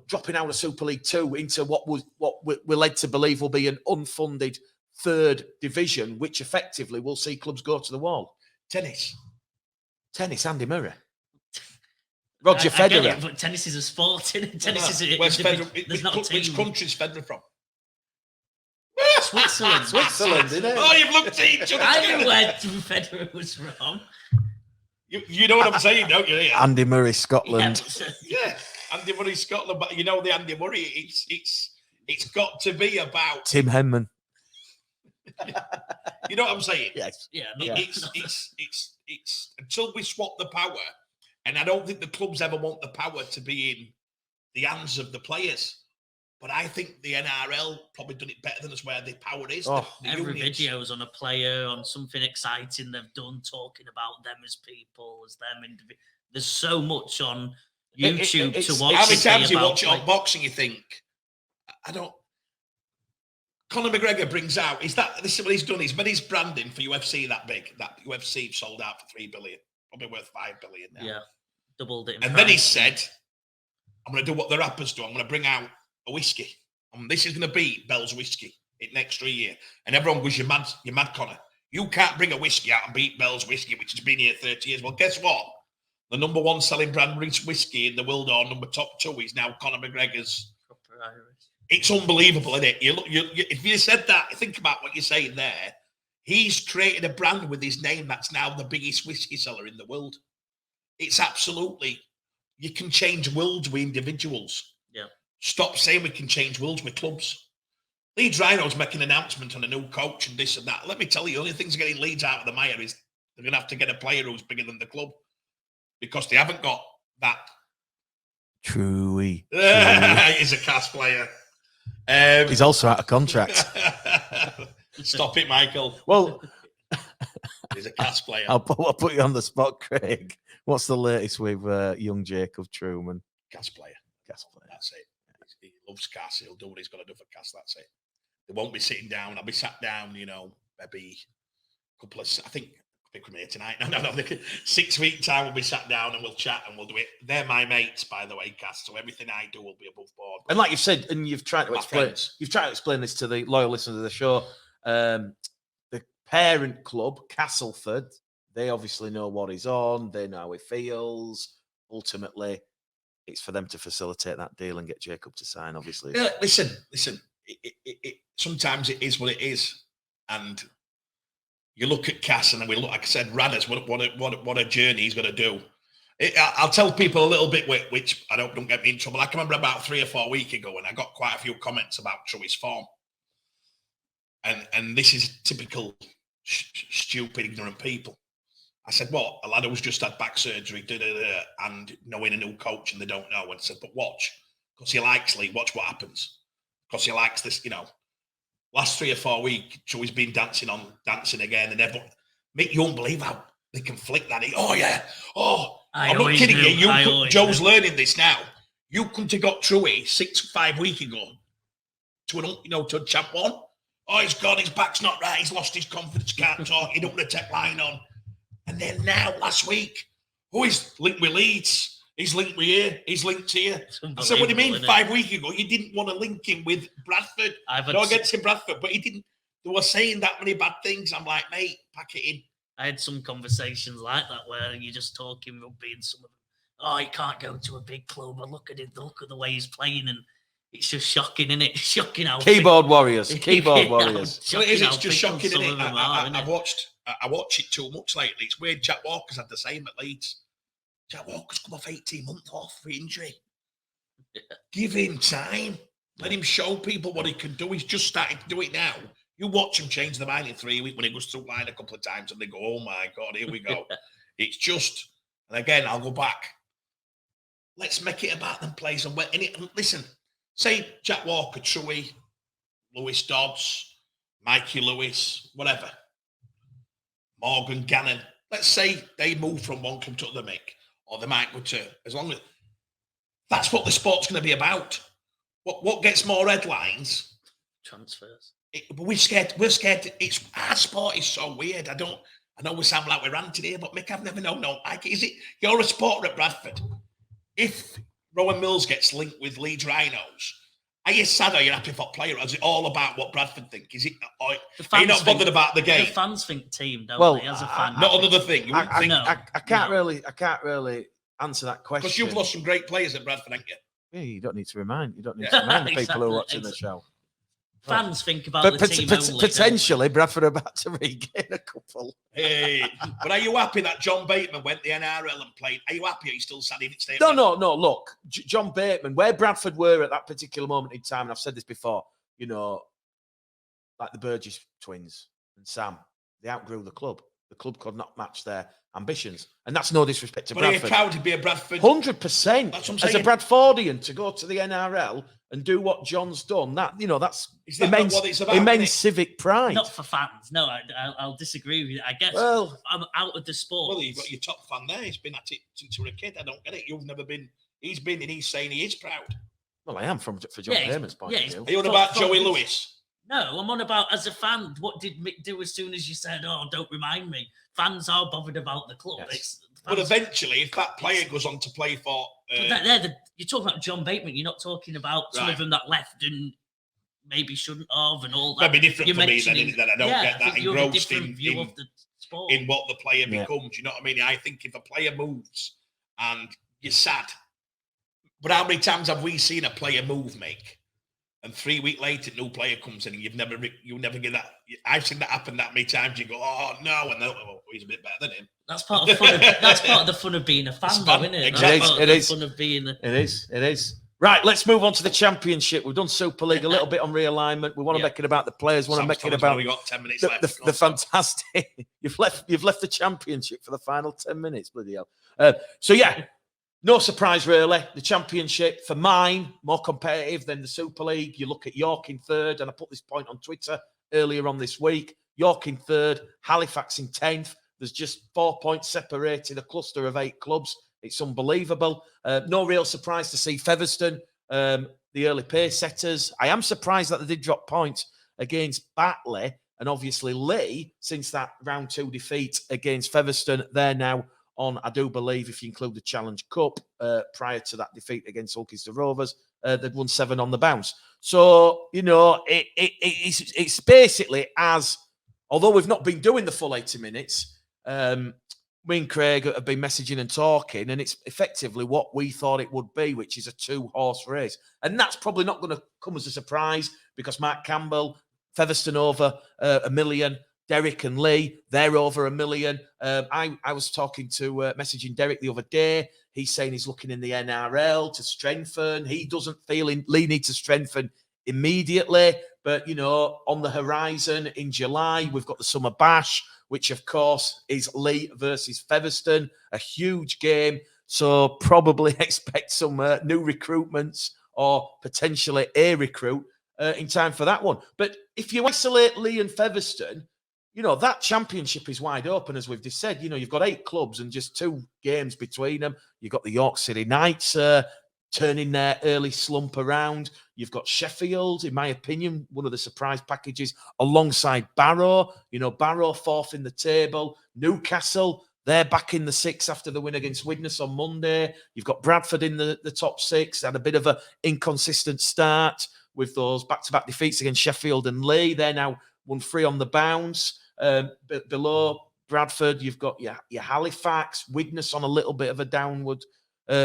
dropping out of Super League 2 into what we're led to believe will be an unfunded third division, which effectively will see clubs go to the wall. Tennis, Andy Murray. Roger I get Federer. it, but tennis is a sport. Tennis is Where's Federer? there's not a team. Which country's Federer from? Switzerland. Switzerland, isn't it? Oh, you've looked at each other. I knew where Federer was from. You know what I'm saying, don't you? Yeah. Andy Murray, Scotland. Yeah, Andy Murray, Scotland. But you know the Andy Murray. It's got to be about Tim Henman. You know what I'm saying? Yes. Yeah. It's until we swap the power, and I don't think the clubs ever want the power to be in the hands of the players. But I think the NRL probably done it better than us, where the power is. The Every unions. video's on a player, on something exciting they've done, talking about them as people, as them individuals. There's so much on YouTube to watch. How many times you watch it on boxing, you think, I don't. Conor McGregor brings out, this is what he's done. He's made his branding for UFC that big. That UFC sold out for $3 billion, probably worth $5 billion now. Yeah, doubled it. And then he said, I'm going to do what the rappers do. I'm going to bring out a whiskey. And this is going to beat Bell's whiskey in next 3 years. And everyone goes, you're mad, Conor. You can't bring a whiskey out and beat Bell's whiskey, which has been here 30 years. Well, guess what? The number one selling brand whiskey in the world, or top 2, is now Conor McGregor's. Proper Irish. It's unbelievable, isn't it? If you said that, think about what you're saying there. He's created a brand with his name that's now the biggest whiskey seller in the world. It's absolutely, you can change worlds with individuals. Yeah. Stop saying we can change worlds with clubs. Leeds Rhinos making an announcement on a new coach and this and that. Let me tell you, the only things getting Leeds out of the mire is they're going to have to get a player who's bigger than the club, because they haven't got that. Truey. He's a cast player. He's also out of contract. Stop it, Michael. Well, he's a cast player. I'll put you on the spot, Craig. What's the latest with young Jacob Truman? Cast player. Cast player. That's it. He loves cast. He'll do what he's got to do for cast. That's it. They won't be sitting down. I'll be sat down, maybe a couple of, I think we're here tonight. No. 6 week time we'll be sat down and we'll chat and we'll do it. They're my mates, by the way, cast. So everything I do will be above board. And like you've said, and you've tried to explain this to the loyal listeners of the show. The parent club, Castleford, they obviously know what he's on. They know how he feels. Ultimately, it's for them to facilitate that deal and get Jacob to sign. Obviously, yeah, listen. It sometimes it is what it is, and you look at Cass, and then we look, like I said, Radders, what a journey he's going to do. I'll tell people a little bit, which I don't get me in trouble. I can remember about 3 or 4 weeks ago, and I got quite a few comments about Truey's form. And this is typical stupid, ignorant people. I said, what? A lad who's just had back surgery, and knowing a new coach, and they don't know. And I said, but watch, because he likes Lee. Watch what happens, because he likes this, Last 3 or 4 weeks, Joey's been dancing again, and everyone, Mick, you won't believe how they can flick that. I'm not kidding you. Joe's learning this now. You couldn't have got Truey 5 weeks ago to a champ one. Oh, he's gone. His back's not right. He's lost his confidence. Can't talk. He don't want to take line on. And then now, last week, he's linked with Leeds. He's linked with here. He's linked here. I said, what do you mean? 5 weeks ago, you didn't want to link him with Bradford. No against him, Bradford, but he didn't. They were saying that many bad things. I'm like, mate, pack it in. I had some conversations like that where you're just talking rugby and some of them, oh, he can't go to a big club. But look at the way he's playing, and it's just shocking, isn't it? Shocking how keyboard warriors. Well, it is. It's just shocking, isn't it? I watch it too much lately. It's weird. Jack Walker's had the same at Leeds. Jack Walker's come off 18 months off for injury. Yeah. Give him time. Let him show people what he can do. He's just starting to do it now. You watch him change the mind in 3 weeks when he goes through line a couple of times and they go, oh my God, here we go. It's just, and again, I'll go back. Let's make it about them plays. And listen, say Jack Walker, Truey, Lewis Dodds, Mikey Lewis, whatever, Morgan Gannon. Let's say they move from one club to the Mick, or they might go to, as long as that's what the sport's going to be about. What gets more headlines? Transfers. But we're scared. We're scared. It's our sport is so weird. I know we sound like we're ranting here, but Mick, I've never known. No, is it? You're a supporter at Bradford. If Rowan Mills gets linked with Leeds Rhinos, are you sad or are you happy for player? Or is it all about what Bradford think? Is it? Or are you not bothered about the game? The fans think team, don't they? As a fan, not another thing. I can't really answer that question because you've lost some great players at Bradford, haven't you? Yeah, you don't need to remind the people who are watching the show. Fans think about the team only, potentially, Bradford are about to regain a couple. Hey, but are you happy that John Bateman went the NRL and played? Are you happy? Are you still sad he didn't stay? No. Look, John Bateman, where Bradford were at that particular moment in time, and I've said this before, like the Burgess twins and Sam, they outgrew the club. The club could not match their ambitions, and that's no disrespect to Bradford. But are you proud to be a Bradford? 100%. That's what I'm saying. As a Bradfordian, to go to the NRL and do what John's done, that's immense civic pride. Not for fans. No, I'll disagree with you. I guess I'm out of the sport. Well, you've got your top fan there. He's been at it since you were a kid. I don't get it. You've never been. He's been, and he's saying he is proud. Well, I am for John Bateman's point of view. Are you on about Joey Lewis? No, I'm on about as a fan. What did Mick do as soon as you said, "Oh, don't remind me"? Fans are bothered about the club. Yes. But eventually, if that player goes on to play for, you're talking about John Bateman. You're not talking about some of them that left and maybe shouldn't have and all that. That'd be different for me then, isn't it? That I don't get that engrossed in the sport. In what the player becomes. You know what I mean? I think if a player moves and you're sad, but how many times have we seen a player move, Mick? And 3 weeks later, new player comes in, and you never get that. I've seen that happen that many times. You go, oh no, and he's a bit better than him. That's part of the fun. That's part of the fun of being a fan, though, isn't it? Exactly. It is. Fun of being. It is. Right, let's move on to the Championship. We've done Super League, a little bit on realignment. We want to make it about the players. We want to make it about. We got 10 minutes left. The fantastic. You've left the Championship for the final 10 minutes. Bloody hell. No surprise, really. The Championship, for mine, more competitive than the Super League. You look at York in third, and I put this point on Twitter earlier on this week. York in third, Halifax in 10th. There's just 4 points separated, a cluster of 8 clubs. It's unbelievable. No real surprise to see Featherstone, the early pace setters. I am surprised that they did drop points against Batley, and obviously Lee, since that round 2 defeat against Featherstone, they're now on, I do believe, if you include the Challenge Cup, prior to that defeat against Ulster Rovers, they'd won 7 on the bounce. So, it's basically although we've not been doing the full 80 minutes, me and Craig have been messaging and talking, and it's effectively what we thought it would be, which is a 2-horse race. And that's probably not going to come as a surprise because Mark Campbell, Featherstone over 1 million, Derek and Lee, they're over 1 million. I was talking to, messaging Derek the other day. He's saying he's looking in the NRL to strengthen. He doesn't feel Lee needs to strengthen immediately. But, on the horizon in July, we've got the Summer Bash, which, of course, is Lee versus Featherstone, a huge game. So probably expect some new recruitments or potentially a recruit in time for that one. But if you isolate Lee and Featherstone, that Championship is wide open, as we've just said. You've got 8 clubs and just 2 games between them. You've got the York City Knights turning their early slump around. You've got Sheffield, in my opinion, one of the surprise packages, alongside Barrow. Barrow 4th in the table. Newcastle, they're back in the 6 after the win against Widnes on Monday. You've got Bradford in the top 6. Had a bit of an inconsistent start with those back-to-back defeats against Sheffield and Lee. They're now won 3 on the bounce. Below Bradford, you've got your Halifax, Widnes on a little bit of a downward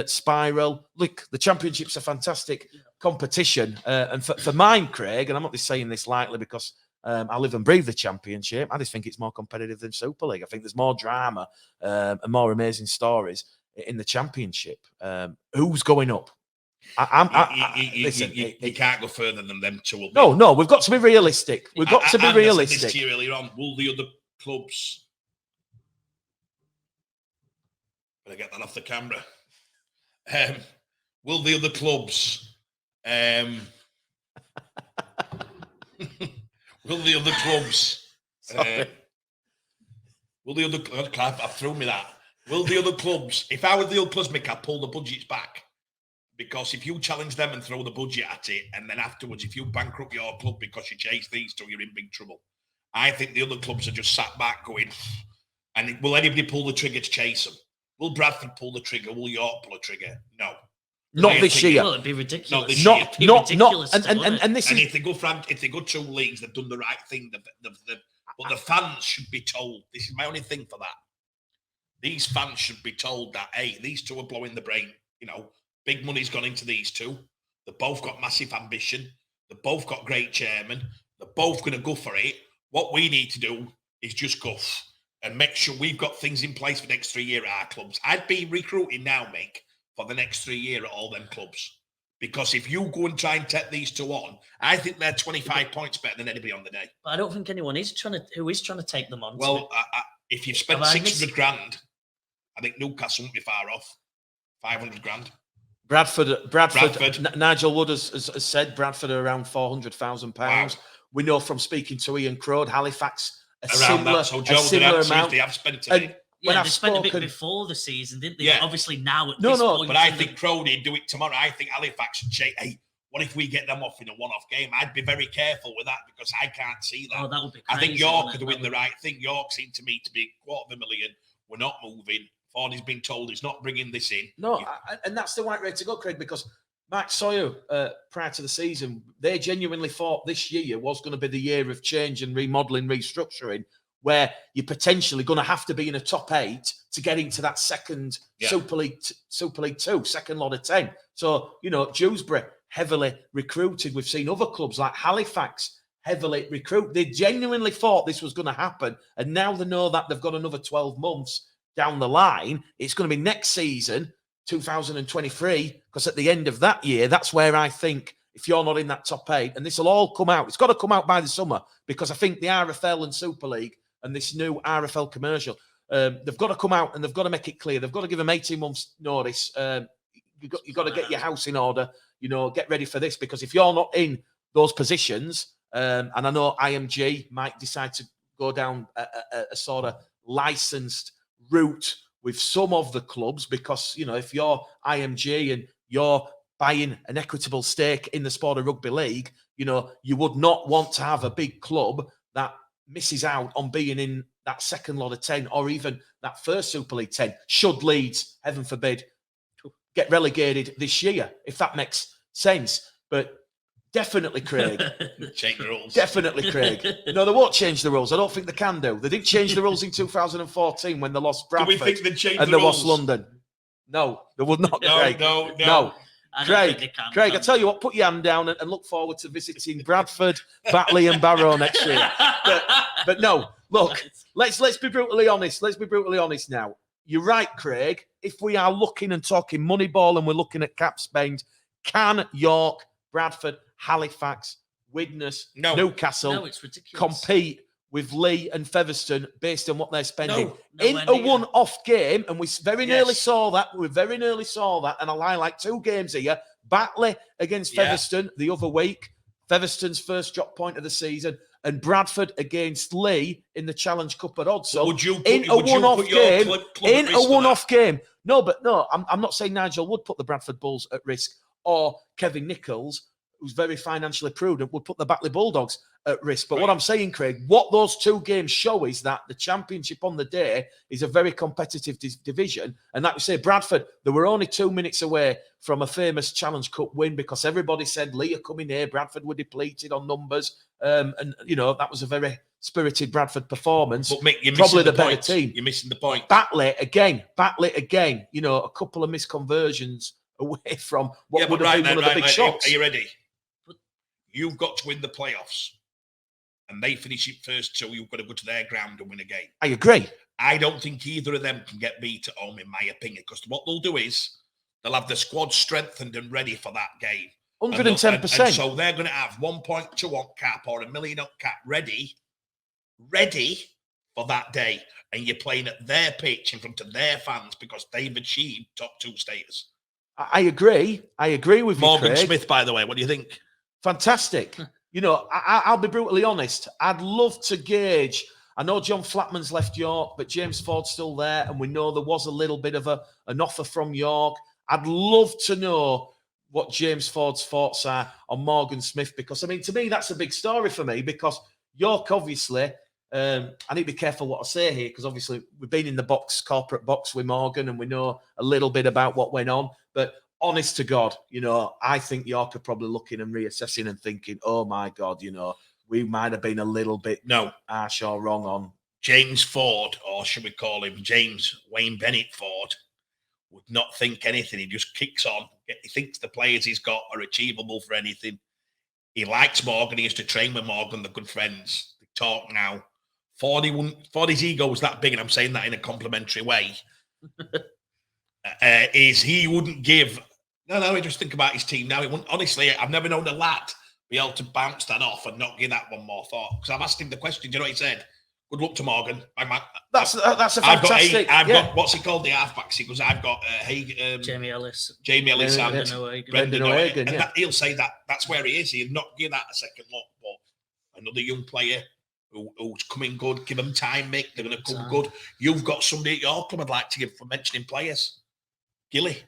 spiral. Look, the Championship's a fantastic competition. And for mine, Craig, and I'm not just saying this lightly because I live and breathe the Championship, I just think it's more competitive than Super League. I think there's more drama and more amazing stories in the Championship. Who's going up? You can't go further than them 2. No, we've got to be realistic. We've got to be realistic. I said this to you earlier on. Will the other clubs? Better get that off the camera. Will the other clubs? Will the other clubs? Will the other? I threw me that. Will the other clubs? If I were the other clubs, Mick, I'd pull the budgets back. Because if you challenge them and throw the budget at it, and then afterwards, if you bankrupt your club because you chase these two, you're in big trouble. I think the other clubs are just sat back going, and will anybody pull the trigger to chase them? Will Bradford pull the trigger? Will York pull the trigger? No. Not this year. Well, it'd be ridiculous. Not this Not, year. It'd be not, ridiculous not, to win it. and this And is. if they go 2 leagues, they've done the right thing. But the fans should be told. This is my only thing for that. These fans should be told that, hey, these two are blowing the brain. You know, big money's gone into these two. They've both got massive ambition. They've both got great chairman. They're both going to go for it. What we need to do is just guff and make sure we've got things in place for the next 3 years at our clubs. I'd be recruiting now, Mick, for the next 3 years at all them clubs. Because if you go and try and take these two on, I think they're 25 points better than anybody on the day. But I don't think anyone is trying to take them on. Well, if you've spent 600 grand, I think Newcastle won't be far off. 500 grand. Bradford. Nigel Wood has said Bradford are around £400,000. Wow. We know from speaking to Ian Crode, Halifax a Around similar, that. So a Joe, similar amount. they have spent And it. yeah, when they I've spent a bit spoken, before the season, didn't they? Yeah. But obviously now at No, this no, point, But I think Crowley do it tomorrow. I think Halifax should say, hey, what if we get them off in a one-off game? I'd be very careful with that because I can't see that. oh, that would be I crazy. think York are wouldn't it? doing the right thing. York seemed to me to be $250,000. We're not moving. Fordy's been told he's not bringing this in. no, and that's the right way to go, Craig, because Mark Sawyer, prior to the season, they genuinely thought this year was going to be the year of change and remodelling, restructuring, where you're potentially going to have to be in a top 8 to get into that second Super League 2, second lot of 10. So, you know, Dewsbury, heavily recruited. We've seen other clubs like Halifax heavily recruit. They genuinely thought this was going to happen. And now they know that they've got another 12 months down the line. It's going to be next season, 2023, because at the end of that year, that's where I think if you're not in that top 8, and this will all come out, it's got to come out by the summer, because I think the RFL and Super League and this new RFL commercial, they've got to come out and they've got to make it clear. They've got to give them 18 months notice. You've got to get your house in order, you know, get ready for this, because if you're not in those positions, and I know IMG might decide to go down a sort of licensed route with some of the clubs, because, you know, if you're IMG and you're buying an equitable stake in the Sport of Rugby League, you know, you would not want to have a big club that misses out on being in that second lot of 10 or even that first Super League 10, should Leeds, heaven forbid, get relegated this year, if that makes sense. But definitely, Craig. Change the rules. Definitely, Craig. No, they won't change the rules. I don't think they can do. They didn't change the rules in 2014 when they lost Bradford. Do we think they changed and the they lost rules? London. No, they would not, No, Craig. no. I don't think they can, Craig, I tell you what, put your hand down and look forward to visiting Bradford, Batley and Barrow next year. But no, look, let's be brutally honest. Let's be brutally honest now. You're right, Craig. If we are looking and talking Moneyball and we're looking at cap spend, can York, Bradford, Halifax, Widnes, Newcastle No, it's ridiculous. compete with Lee and Featherstone based on what they're spending? No, in nowhere a near. one-off game, and we very nearly Yes. saw that. We very nearly saw that, and I like 2 games here. Batley against Yeah. Featherstone the other week, Featherstone's first drop point of the season, and Bradford against Lee in the Challenge Cup at odds. So Would you put, in a would you one-off put your game, club in at a risk for one-off that? game. No, I'm not saying Nigel would put the Bradford Bulls at risk, or Kevin Nichols, who's very financially prudent, would put the Batley Bulldogs at risk. But what I'm saying, Craig, what those 2 games show is that the championship on the day is a very competitive division. And like we say, Bradford, they were only 2 minutes away from a famous Challenge Cup win, because everybody said Lee are coming here. Bradford were depleted on numbers. And, you know, that was a very spirited Bradford performance. But Mick, you're Probably missing the the better point. team. You're missing the point. Batley again, you know, a couple of misconversions away from what would have been one of the big shots. Are you ready? You've got to win the playoffs, and they finish it first, so you've got to go to their ground and win a game. I agree. I don't think either of them can get beat at home, in my opinion, because what they'll do is they'll have the squad strengthened and ready for that game. 110%. And so they're going to have 1.2 on cap or $1 million on cap ready for that day. And you're playing at their pitch in front of their fans because they've achieved top 2 status. I agree. I agree with Morgan you, Craig. Smith, by the way, what do you think? Fantastic. You know, I'll be brutally honest. I'd love to gauge. I know John Flatman's left York, but James Ford's still there. And we know there was a little bit of an offer from York. I'd love to know what James Ford's thoughts are on Morgan Smith, because I mean, to me, that's a big story for me, because York obviously, I need to be careful what I say here, because obviously we've been in the corporate box with Morgan, and we know a little bit about what went on. But honest to God, I think York are probably looking and reassessing and thinking, oh my God, we might have been a little bit harsh or wrong on James Ford, or should we call him James Wayne Bennett Ford, would not think anything. He just kicks on. He thinks the players he's got are achievable for anything. He likes Morgan. He used to train with Morgan. They're good friends. They talk now. Ford's ego was that big, and I'm saying that in a complimentary way. He wouldn't give. No, he just think about his team now. He wouldn't, honestly, I've never known a lad be able to bounce that off and not give that one more thought. Because I've asked him the question. Do you know what he said? Good luck to Morgan. That's a fantastic. I've got what's he called, the halfbacks? He goes, I've got Jamie Ellis, and Brendan O'Hagan. And he'll say that's where he is. He'll not give that a second look. But another young player who's coming good, give them time, Mick. They're going to come good. You've got somebody at your club I'd like to give for mentioning players. Gilly.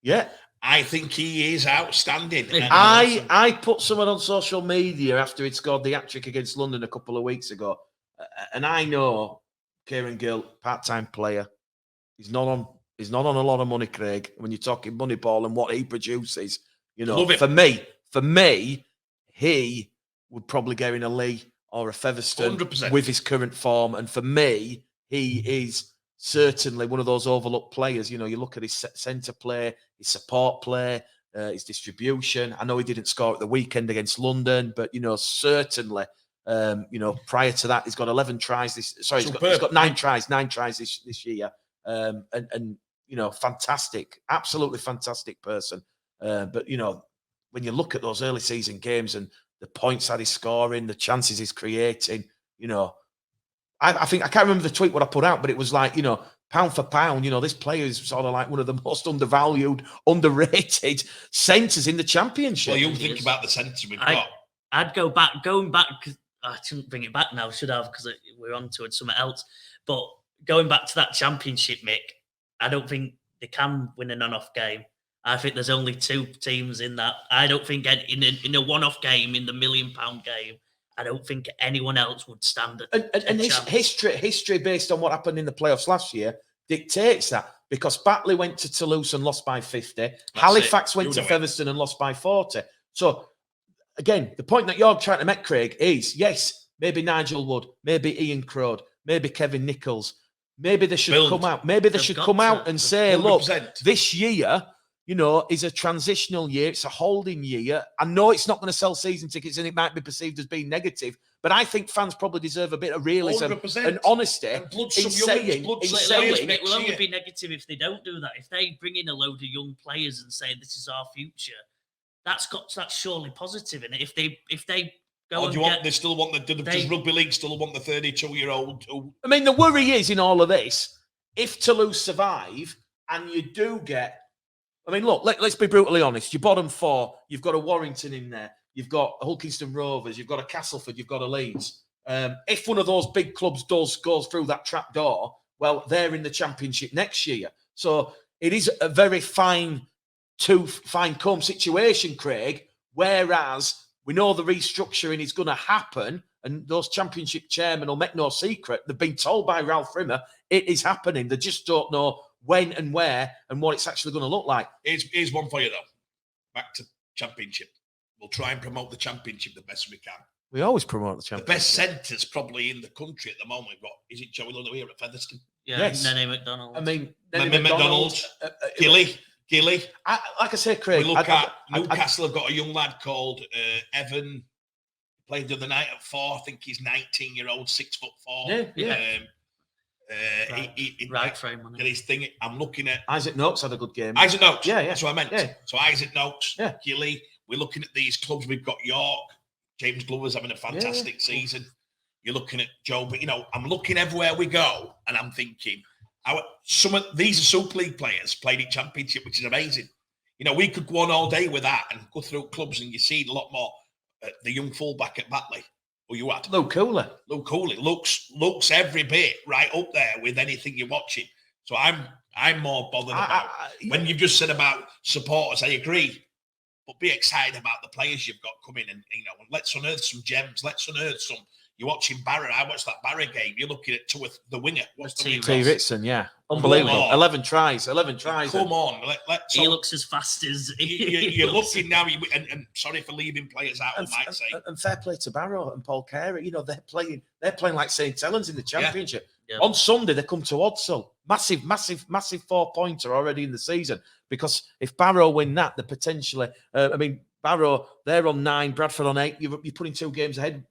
Yeah. I think he is outstanding. I put someone on social media after he'd scored the hat-trick against London a couple of weeks ago. And I know Kieran Gill, part-time player. He's not on a lot of money, Craig. When you're talking Moneyball and what he produces, for me, he would probably go in a Lee or a Featherstone 100%. With his current form. And for me, he is certainly one of those overlooked players. You look at his centre play, his support play, his distribution. I know he didn't score at the weekend against London, but certainly. Prior to that, he's got 11 tries. He's got 9 tries this year. And fantastic, absolutely fantastic person. But when you look at those early season games and the points that he's scoring, the chances he's creating, I think I can't remember the tweet what I put out, but it was like, pound for pound, this player is sort of like one of the most undervalued, underrated centres in the Championship. Well, you think about the centre we've got. I'd going back. I shouldn't bring it back now, should I have? Because we're on to something else. But going back to that Championship, Mick, I don't think they can win an on-off game. I think there's only 2 teams in that. I don't think in a one-off game, in the £1 million game, I don't think anyone else would stand and history based on what happened in the playoffs last year dictates that, because Batley went to Toulouse and lost by 50. Halifax went to Featherstone and lost by 40. So again, the point that you're trying to make, Craig, is yes, maybe Nigel Wood, maybe Ian Crode, maybe Kevin Nichols, maybe they should come out. Maybe they should come out and say, 100%. Look, this year, is a transitional year. It's a holding year. I know it's not going to sell season tickets and it might be perceived as being negative, but I think fans probably deserve a bit of realism 100%. And honesty in saying it will only be negative if they don't do that. If they bring in a load of young players and say this is our future, that's surely positive in it. If they go, they still want does Rugby League still want the 32-year-old? I mean, the worry is in all of this, if Toulouse survive and you do get, I mean, look, let's be brutally honest. Your bottom 4, you've got a Warrington in there, you've got a Hulkingston Rovers, you've got a Castleford, you've got a Leeds. If one of those big clubs goes through that trap door, well, they're in the Championship next year. So it is a very fine comb situation, Craig, whereas we know the restructuring is going to happen, and those Championship chairmen will make no secret. They've been told by Ralph Rimmer it is happening. They just don't know when and where and what it's actually going to look like. Here's one for you, though. Back to Championship. We'll try and promote the Championship the best we can. We always promote the Championship. The best centres probably in the country at the moment. We've got, is it Joey Ludlow here at Featherstone? Yeah, yes. Nene McDonald. I mean, Nene McDonald. Gilly. Like I say, Craig. We look at Newcastle have got a young lad called Evan. Played the other night at 4. I think he's 19-year-old, 6'4". Yeah. Right frame on his thing. I'm looking at Isaac Noakes had a good game. Isaac Noakes. Yeah. That's what I meant. Yeah. So Isaac Noakes, Gilly. We're looking at these clubs. We've got York. James Glover's having a fantastic season. You're looking at Joe, but I'm looking everywhere we go, and I'm thinking, these are Super League players played in Championship, which is amazing. We could go on all day with that and go through clubs, and you see a lot more. The young fullback at Batley, who you had, Luke Cooley looks every bit right up there with anything you're watching. So I'm more bothered about when you've just said about supporters. I agree. but be excited about the players you've got coming, and and let's unearth some gems. Let's unearth some. You're watching Barra. I watched that Barra game. You're looking at the winger. What's the T. Ritson, yeah. Unbelievable. 11 tries. Come on. He looks as fast as... You're looking now, and sorry for leaving players out, I might say. And fair play to Barrow and Paul Carey. They're playing like St. Helens in the Championship. Yeah. On Sunday, they come to Odsal. Massive 4-pointer already in the season. Because if Barrow win that, they're potentially... Barrow, they're on 9, Bradford on 8. You're putting 2 games ahead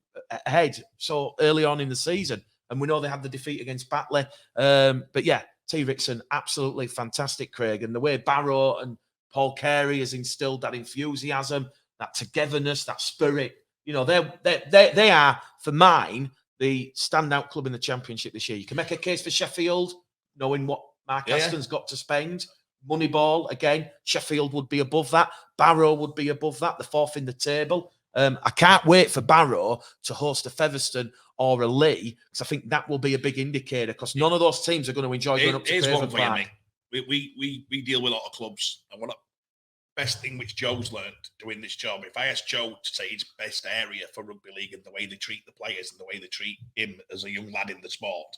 so early on in the season, and we know they had the defeat against Batley, but yeah, T. Ritson, absolutely fantastic, Craig, and the way Barrow and Paul Carey has instilled that enthusiasm, that togetherness, that spirit, they are, for mine, the standout club in the Championship this year. You can make a case for Sheffield, knowing what Mark Aston's got to spend. Moneyball, again, Sheffield would be above that. Barrow would be above that, the 4th in the table. I can't wait for Barrow to host a Featherstone or a Lee, because I think that will be a big indicator, because none of those teams are going to enjoy going up to Craven Park. We deal with a lot of clubs, and one of the best thing which Joe's learned doing this job, if I ask Joe to say his best area for rugby league and the way they treat the players and the way they treat him as a young lad in the sport,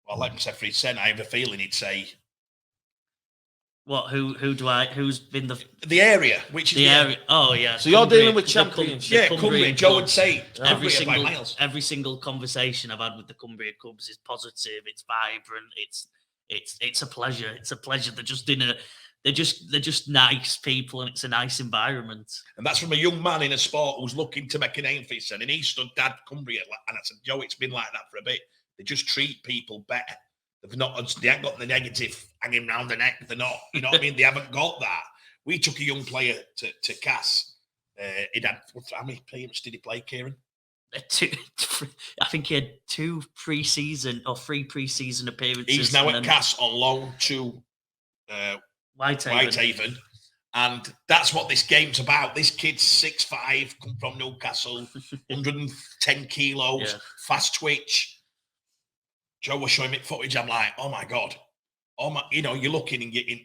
well, like I said, for his son, I have a feeling he'd say... What? Who's been the area? Which is the area? Oh yeah. So you're dealing with Championship. Cumbria. Joe would say every single conversation I've had with the Cumbria Cubs is positive. It's vibrant. It's a pleasure. It's a pleasure. They're just nice people, and it's a nice environment. And that's from a young man in a sport who's looking to make a name for himself. And he stood Dad Cumbria, and I said, Joe, it's been like that for a bit. They just treat people better. They haven't got the negative hanging around the neck. They're not, you know what I mean? They haven't got that. We took a young player to Cass. How many games did he play, Kieran? I think he had 2 pre-season or 3 pre-season appearances. He's now at Cass on loan to Whitehaven. And that's what this game's about. This kid's 6'5", come from Newcastle, 110 kilos, fast twitch. Joe was showing me footage. I'm like, oh my God. You're looking and getting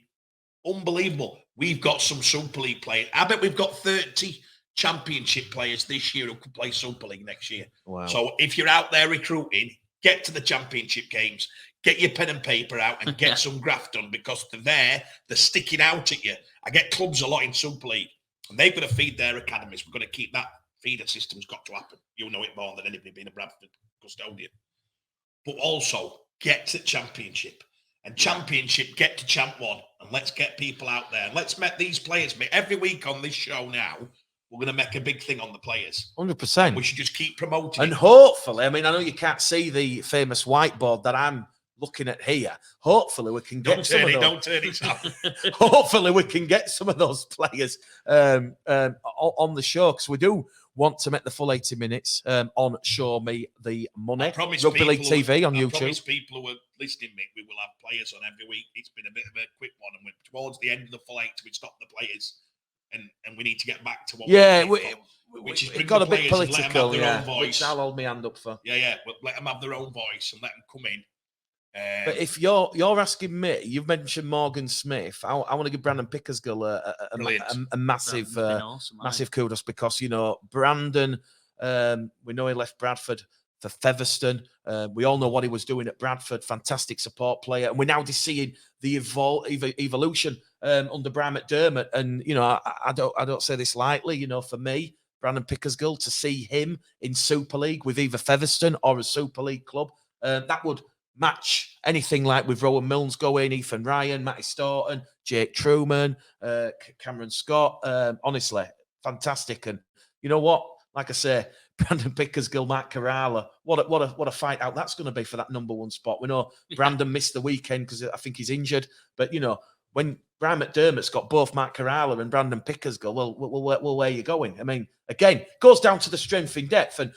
unbelievable. We've got some Super League players. I bet we've got 30 Championship players this year who could play Super League next year. Wow. So if you're out there recruiting, get to the Championship games, get your pen and paper out and get some graft done, because they're sticking out at you. I get clubs a lot in Super League, and they've got to feed their academies. We've got to keep that feeder system's got to happen. You'll know it more than anybody being a Bradford custodian. But also get to Championship, and Championship get to Champ 1, and let's get people out there. And let's make these players. Every week on this show now, we're going to make a big thing on the players. 100%. We should just keep promoting. And hopefully, I know you can't see the famous whiteboard that I'm looking at here. Hopefully, we can get Don't turn it off. Hopefully, we can get some of those players on the show, because we do want to make the full 80 minutes on Show Me the Money. Rugby League TV on YouTube. I promise people who are listening, Mick, we will have players on every week. It's been a bit of a quick one, and we're towards the end of the full 80, we stop the players, and we need to get back to what we got a bit political, which I'll hold my hand up for. But let them have their own voice and let them come in. But if you're asking me, you've mentioned Morgan Smith. I want to give Brandon Pickersgill a massive massive kudos, because Brandon, we know he left Bradford for Featherstone. We all know what he was doing at Bradford. Fantastic support player, and we're now just seeing the evolution under Brian McDermott. And I don't say this lightly. For me, Brandon Pickersgill, to see him in Super League with either Featherstone or a Super League club, that would match anything like with Rowan Milnes going, Ethan Ryan, Matty Staunton, Jake Truman, Cameron Scott. Honestly, fantastic. And you know what? Like I say, Brandon Pickersgill, Matt Kerala, what a fight out that's going to be for that number 1 spot. We know Brandon missed the weekend because I think he's injured, but when Brian McDermott's got both Matt Kerala and Brandon Pickersgill, well, where are you going? Again, goes down to the strength in depth. And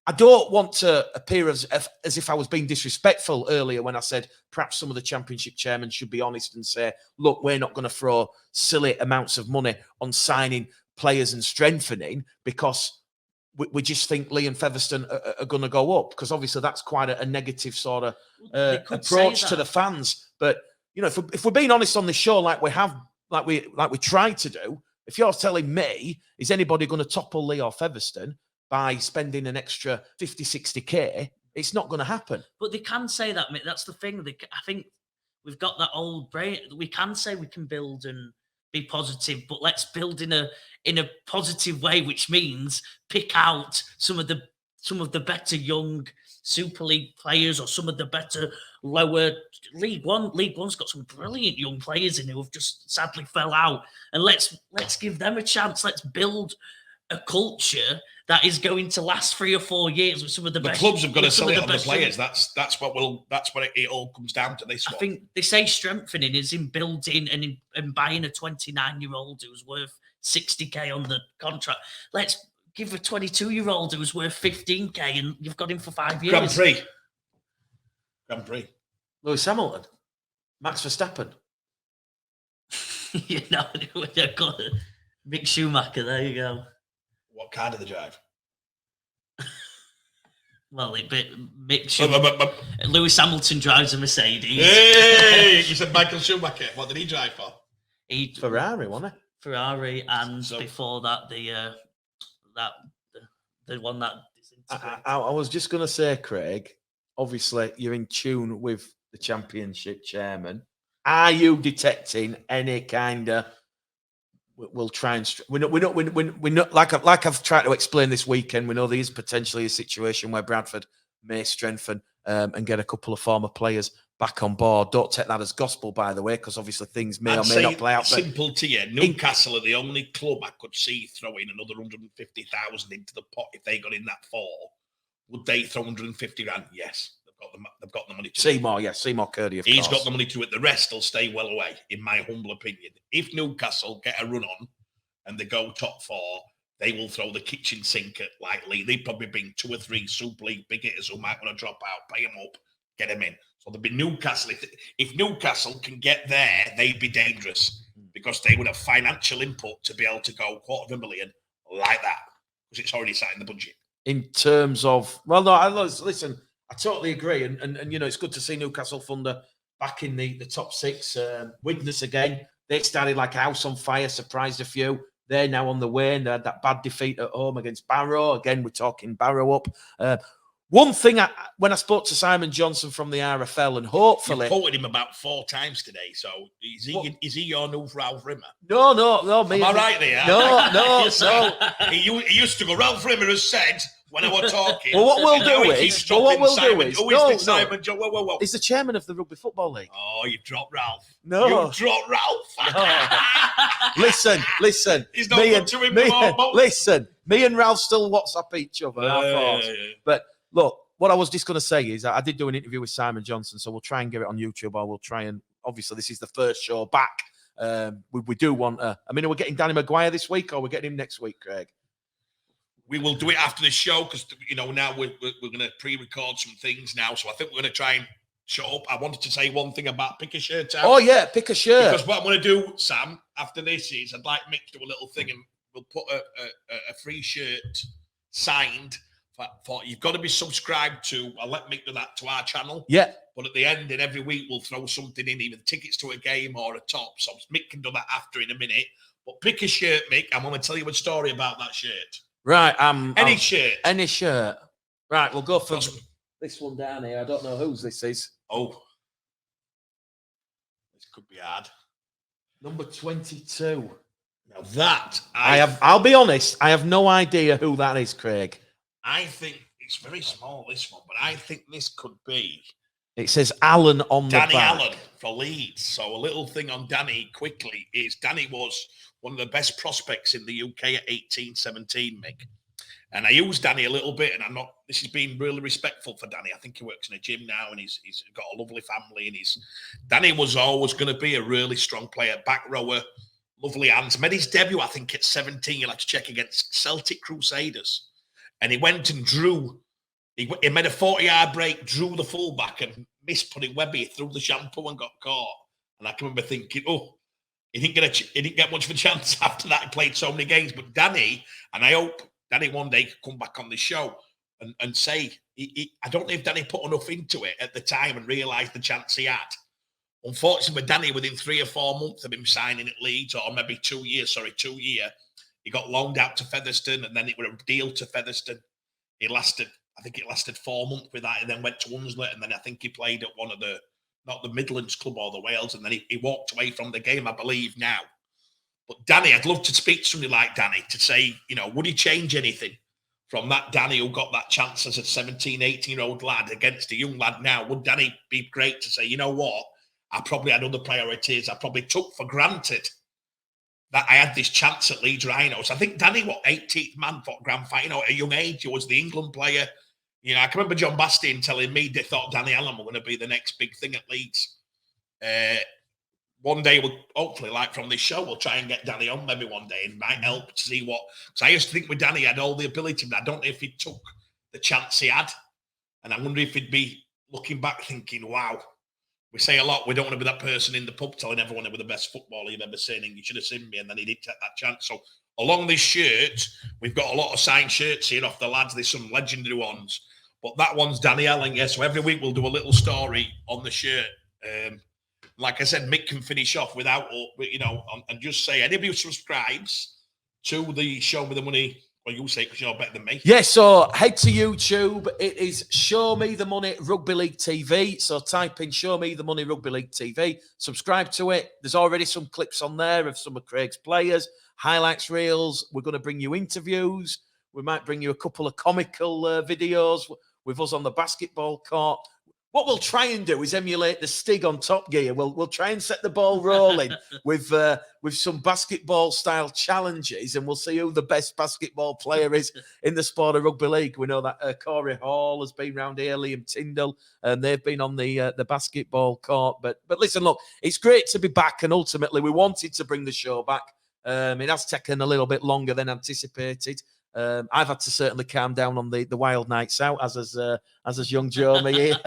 I don't want to appear as if I was being disrespectful earlier when I said perhaps some of the Championship chairmen should be honest and say, look, we're not going to throw silly amounts of money on signing players and strengthening, because we just think Lee and Featherstone are going to go up, because obviously that's quite a negative sort of approach to the fans. But if we're being honest on this show, like we tried to do, If you're telling me, is anybody going to topple Lee or Featherstone by spending an extra 50, 60k? It's not going to happen. But they can say that, Mick. That's the thing. I think we've got that old brain. We can say we can build and be positive, but let's build in a positive way, which means pick out some of the better young Super League players or some of the better lower League One. League One's got some brilliant young players in who have just sadly fell out, and let's give them a chance. Let's build a culture that is going to last 3 or 4 years with some of the best. Clubs have got to sell it on the best players. That's what it all comes down to. This I one. think they say strengthening is in building and buying a 29-year-old who's worth 60k on the contract. Let's give a 22-year-old who's worth 15k and you've got him for 5 years. Grand Prix. Lewis Hamilton, Max Verstappen. You know, Mick Schumacher. There you go. What car do they drive? Well, Mick Schumacher. Lewis Hamilton drives a Mercedes. Hey, you said Michael Schumacher. What did he drive for? Ferrari, wasn't it? Ferrari, and before that, the one that. I was just going to say, Craig. Obviously, you're in tune with the championship chairman. Are you detecting any kind of? We'll try and we're not like I've tried to explain this weekend. We know there is potentially a situation where Bradford may strengthen and get a couple of former players back on board. Don't take that as gospel, by the way, because obviously things may or may not play out. Simple to you, Newcastle are the only club I could see throwing another 150,000 into the pot if they got in that 4. Would they throw 150 grand? Yes. They've got the money to Seymour, yes, Seymour Curdy, of course. He's got the money to it. The rest will stay well away, in my humble opinion. If Newcastle get a run on and they go top 4, they will throw the kitchen sink at lightly. They probably bring 2 or 3 Super League big hitters who might want to drop out, pay them up, get them in. So there'll be Newcastle. If Newcastle can get there, they'd be dangerous because they would have financial input to be able to go $250,000 like that because it's already sat in the budget. In terms of, well, no, listen. I totally agree, and you know it's good to see Newcastle Thunder back in the top 6. Widnes again, they started like a house on fire, surprised a few. They're now on the way, and they had that bad defeat at home against Barrow. Again, we're talking Barrow up. One thing, when I spoke to Simon Johnson from the RFL, and hopefully... You quoted him about 4 times today, so is he your new Ralph Rimmer? No. Am I right there? No. He used to go, Ralph Rimmer has said... When I was talking, well, what we'll do is, who is this Simon John? Whoa. He's the chairman of the Rugby Football League. Oh, you dropped Ralph. No. You dropped Ralph. No. Listen. He's not good to him. Listen, me and Ralph still WhatsApp each other. Yeah. But look, what I was just going to say is I did do an interview with Simon Johnson, so we'll try and get it on YouTube, or we'll try and, obviously, this is the first show back. We do want are we getting Danny Maguire this week, or we're getting him next week, Craig? We will do it after the show because, now we're going to pre-record some things now. So I think we're going to try and show up. I wanted to say one thing about pick a shirt out. Oh, yeah, pick a shirt. Because what I'm going to do, Sam, after this is I'd like Mick to do a little thing and we'll put a free shirt signed. For you've got to be subscribed to. I'll let Mick do that to our channel. Yeah. But at the end, and every week, we'll throw something in, either tickets to a game or a top. So Mick can do that after in a minute. But pick a shirt, Mick. I'm going to tell you a story about that shirt. Right. Any shirt. Any shirt. Right. We'll go for this one down here. I don't know whose this is. Oh. This could be hard. Number 22. Now that I'll be honest, I have no idea who that is, Craig. I think it's very small, this one, but I think this could be. It says Allen on Danny the back. Allen for Leeds. So a little thing on Danny quickly is Danny was one of the best prospects in the UK at 18-17, Mick. And I use Danny a little bit, and this has been really respectful for Danny. I think he works in a gym now, and he's got a lovely family, and Danny was always going to be a really strong player, back rower, lovely hands. Made his debut, I think, at 17. You'll have to check, against Celtic Crusaders. And he went and drew. He made a 40-yard break, drew the fullback, and missed putting Webby through the shampoo and got caught. And I can remember thinking, he didn't get much of a chance after that. He played so many games. But Danny, and I hope Danny one day could come back on the show and say, I don't know if Danny put enough into it at the time and realised the chance he had. Unfortunately, with Danny, within 3 or 4 months of him signing at Leeds, or maybe 2 years, 2 years, he got loaned out to Featherstone, and then it was a deal to Featherstone. It lasted 4 months with that, and then went to Hunslet, and then I think he played at one of the, not the Midlands club or the Wales, and then he walked away from the game, I believe, now. But Danny, I'd love to speak to somebody like Danny to say, would he change anything from that Danny who got that chance as a 17, 18-year-old lad against a young lad now? Would Danny be great to say, you know what, I probably had other priorities. I probably took for granted that I had this chance at Leeds Rhinos. I think Danny, 18th man for grand final, at a young age, he was the England player. I can remember John Bastian telling me they thought Danny Allen were going to be the next big thing at Leeds. One day, we'll hopefully, like from this show, we'll try and get Danny on maybe one day, and it might help to see what. Because I used to think with Danny, he had all the ability, but I don't know if he took the chance he had. And I wonder if he'd be looking back thinking, wow, we say a lot, we don't want to be that person in the pub telling everyone they were the best footballer you've ever seen, and you should have seen me, and then he did take that chance. So along this shirt, we've got a lot of signed shirts here off the lads. There's some legendary ones, but that one's Danny Allen. Yeah, so every week we'll do a little story on the shirt. Like I said, Mick can finish off without, and just say anybody who subscribes to the Show Me the Money. Well, you say it because you're better than me. Yeah, so head to YouTube. It is Show Me the Money Rugby League TV. So type in Show Me the Money Rugby League TV. Subscribe to it. There's already some clips on there of some of Craig's players, highlights reels. We're going to bring you interviews. We might bring you a couple of comical videos with us on the basketball court. What we'll try and do is emulate the Stig on Top Gear. We'll try and set the ball rolling with some basketball style challenges, and we'll see who the best basketball player is in the sport of rugby league. We know that Corey Hall has been round here, Liam Tyndall, and they've been on the basketball court. But listen, look, it's great to be back, and ultimately we wanted to bring the show back. It has taken a little bit longer than anticipated. I've had to certainly calm down on the wild nights out, as is young Jeremy here.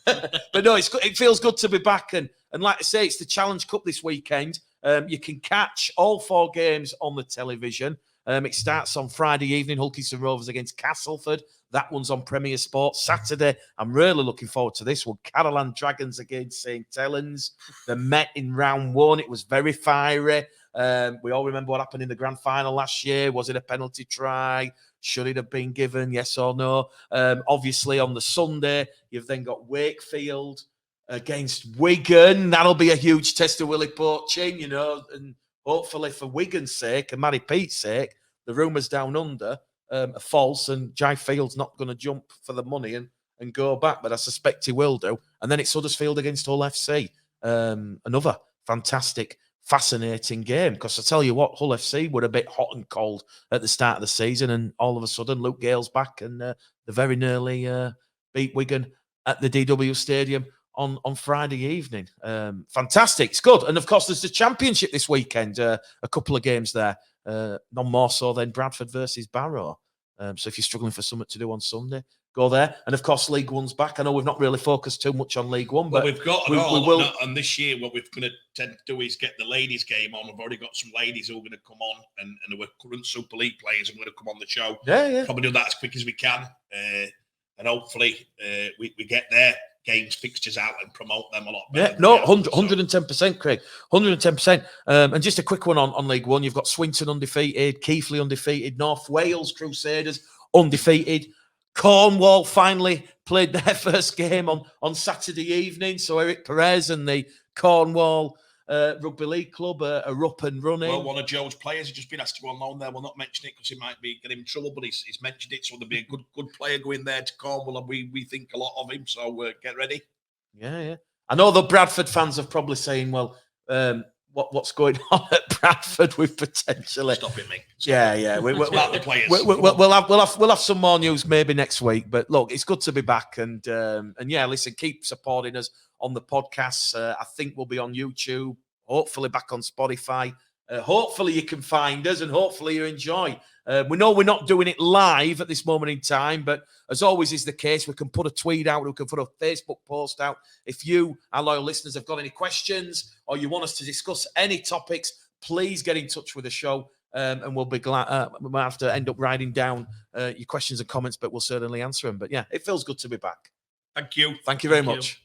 But no, it feels good to be back. And like I say, it's the Challenge Cup this weekend. You can catch all 4 games on the television. It starts on Friday evening, Hulkington Rovers against Castleford. That one's on Premier Sports. Saturday, I'm really looking forward to this one. Catalan Dragons against St. Helens. They met in round 1. It was very fiery. We all remember what happened in the grand final last year. Was it a penalty try? Should it have been given? Yes or no? Obviously, on the Sunday, you've then got Wakefield against Wigan. That'll be a huge test of Willie Poaching, and hopefully for Wigan's sake and Matty Pete's sake, the rumours down under are false, and Jai Field's not going to jump for the money and go back, but I suspect he will do. And then it's Huddersfield against Hull FC. Another fantastic, fascinating game, because I tell you what, Hull FC were a bit hot and cold at the start of the season, and all of a sudden Luke Gale's back, and they very nearly beat Wigan at the DW Stadium on Friday evening. Fantastic, it's good. And of course there's the Championship this weekend, a couple of games there, none more so than Bradford versus Barrow. So if you're struggling for something to do on Sunday, go there. And of course, League One's back. I know we've not really focused too much on League One, but we've got we will. And this year, what we're going to tend to do is get the ladies' game on. We've already got some ladies who are going to come on, and who are current Super League players, and going to come on the show. Yeah. Probably do that as quick as we can, and hopefully we get their games fixtures out and promote them a lot better. Yeah, no, 110%, Craig, 110%. And just a quick one on League One. You've got Swinton undefeated, Keighley undefeated, North Wales Crusaders undefeated. Cornwall finally played their first game on Saturday evening. So Eric Perez and the Cornwall Rugby League Club are up and running. Well, one of Joe's players has just been asked to go on loan there. We'll not mention it because he might be getting in trouble, but he's mentioned it. So there'll be a good player going there to Cornwall, and we think a lot of him. So get ready. Yeah. I know the Bradford fans are probably saying, well, what's going on at Bradford with potentially? Stop it, Mick. Yeah. We'll have some more news maybe next week. But look, it's good to be back, and yeah, listen, keep supporting us on the podcasts. I think we'll be on YouTube. Hopefully back on Spotify. Hopefully you can find us, and hopefully you enjoy. We know we're not doing it live at this moment in time, but as always is the case, we can put a tweet out, we can put a Facebook post out. If you, our loyal listeners, have got any questions or you want us to discuss any topics, please get in touch with the show, and we'll be glad. We might have to end up writing down your questions and comments, but we'll certainly answer them. But yeah, it feels good to be back. Thank you. Thank you very much.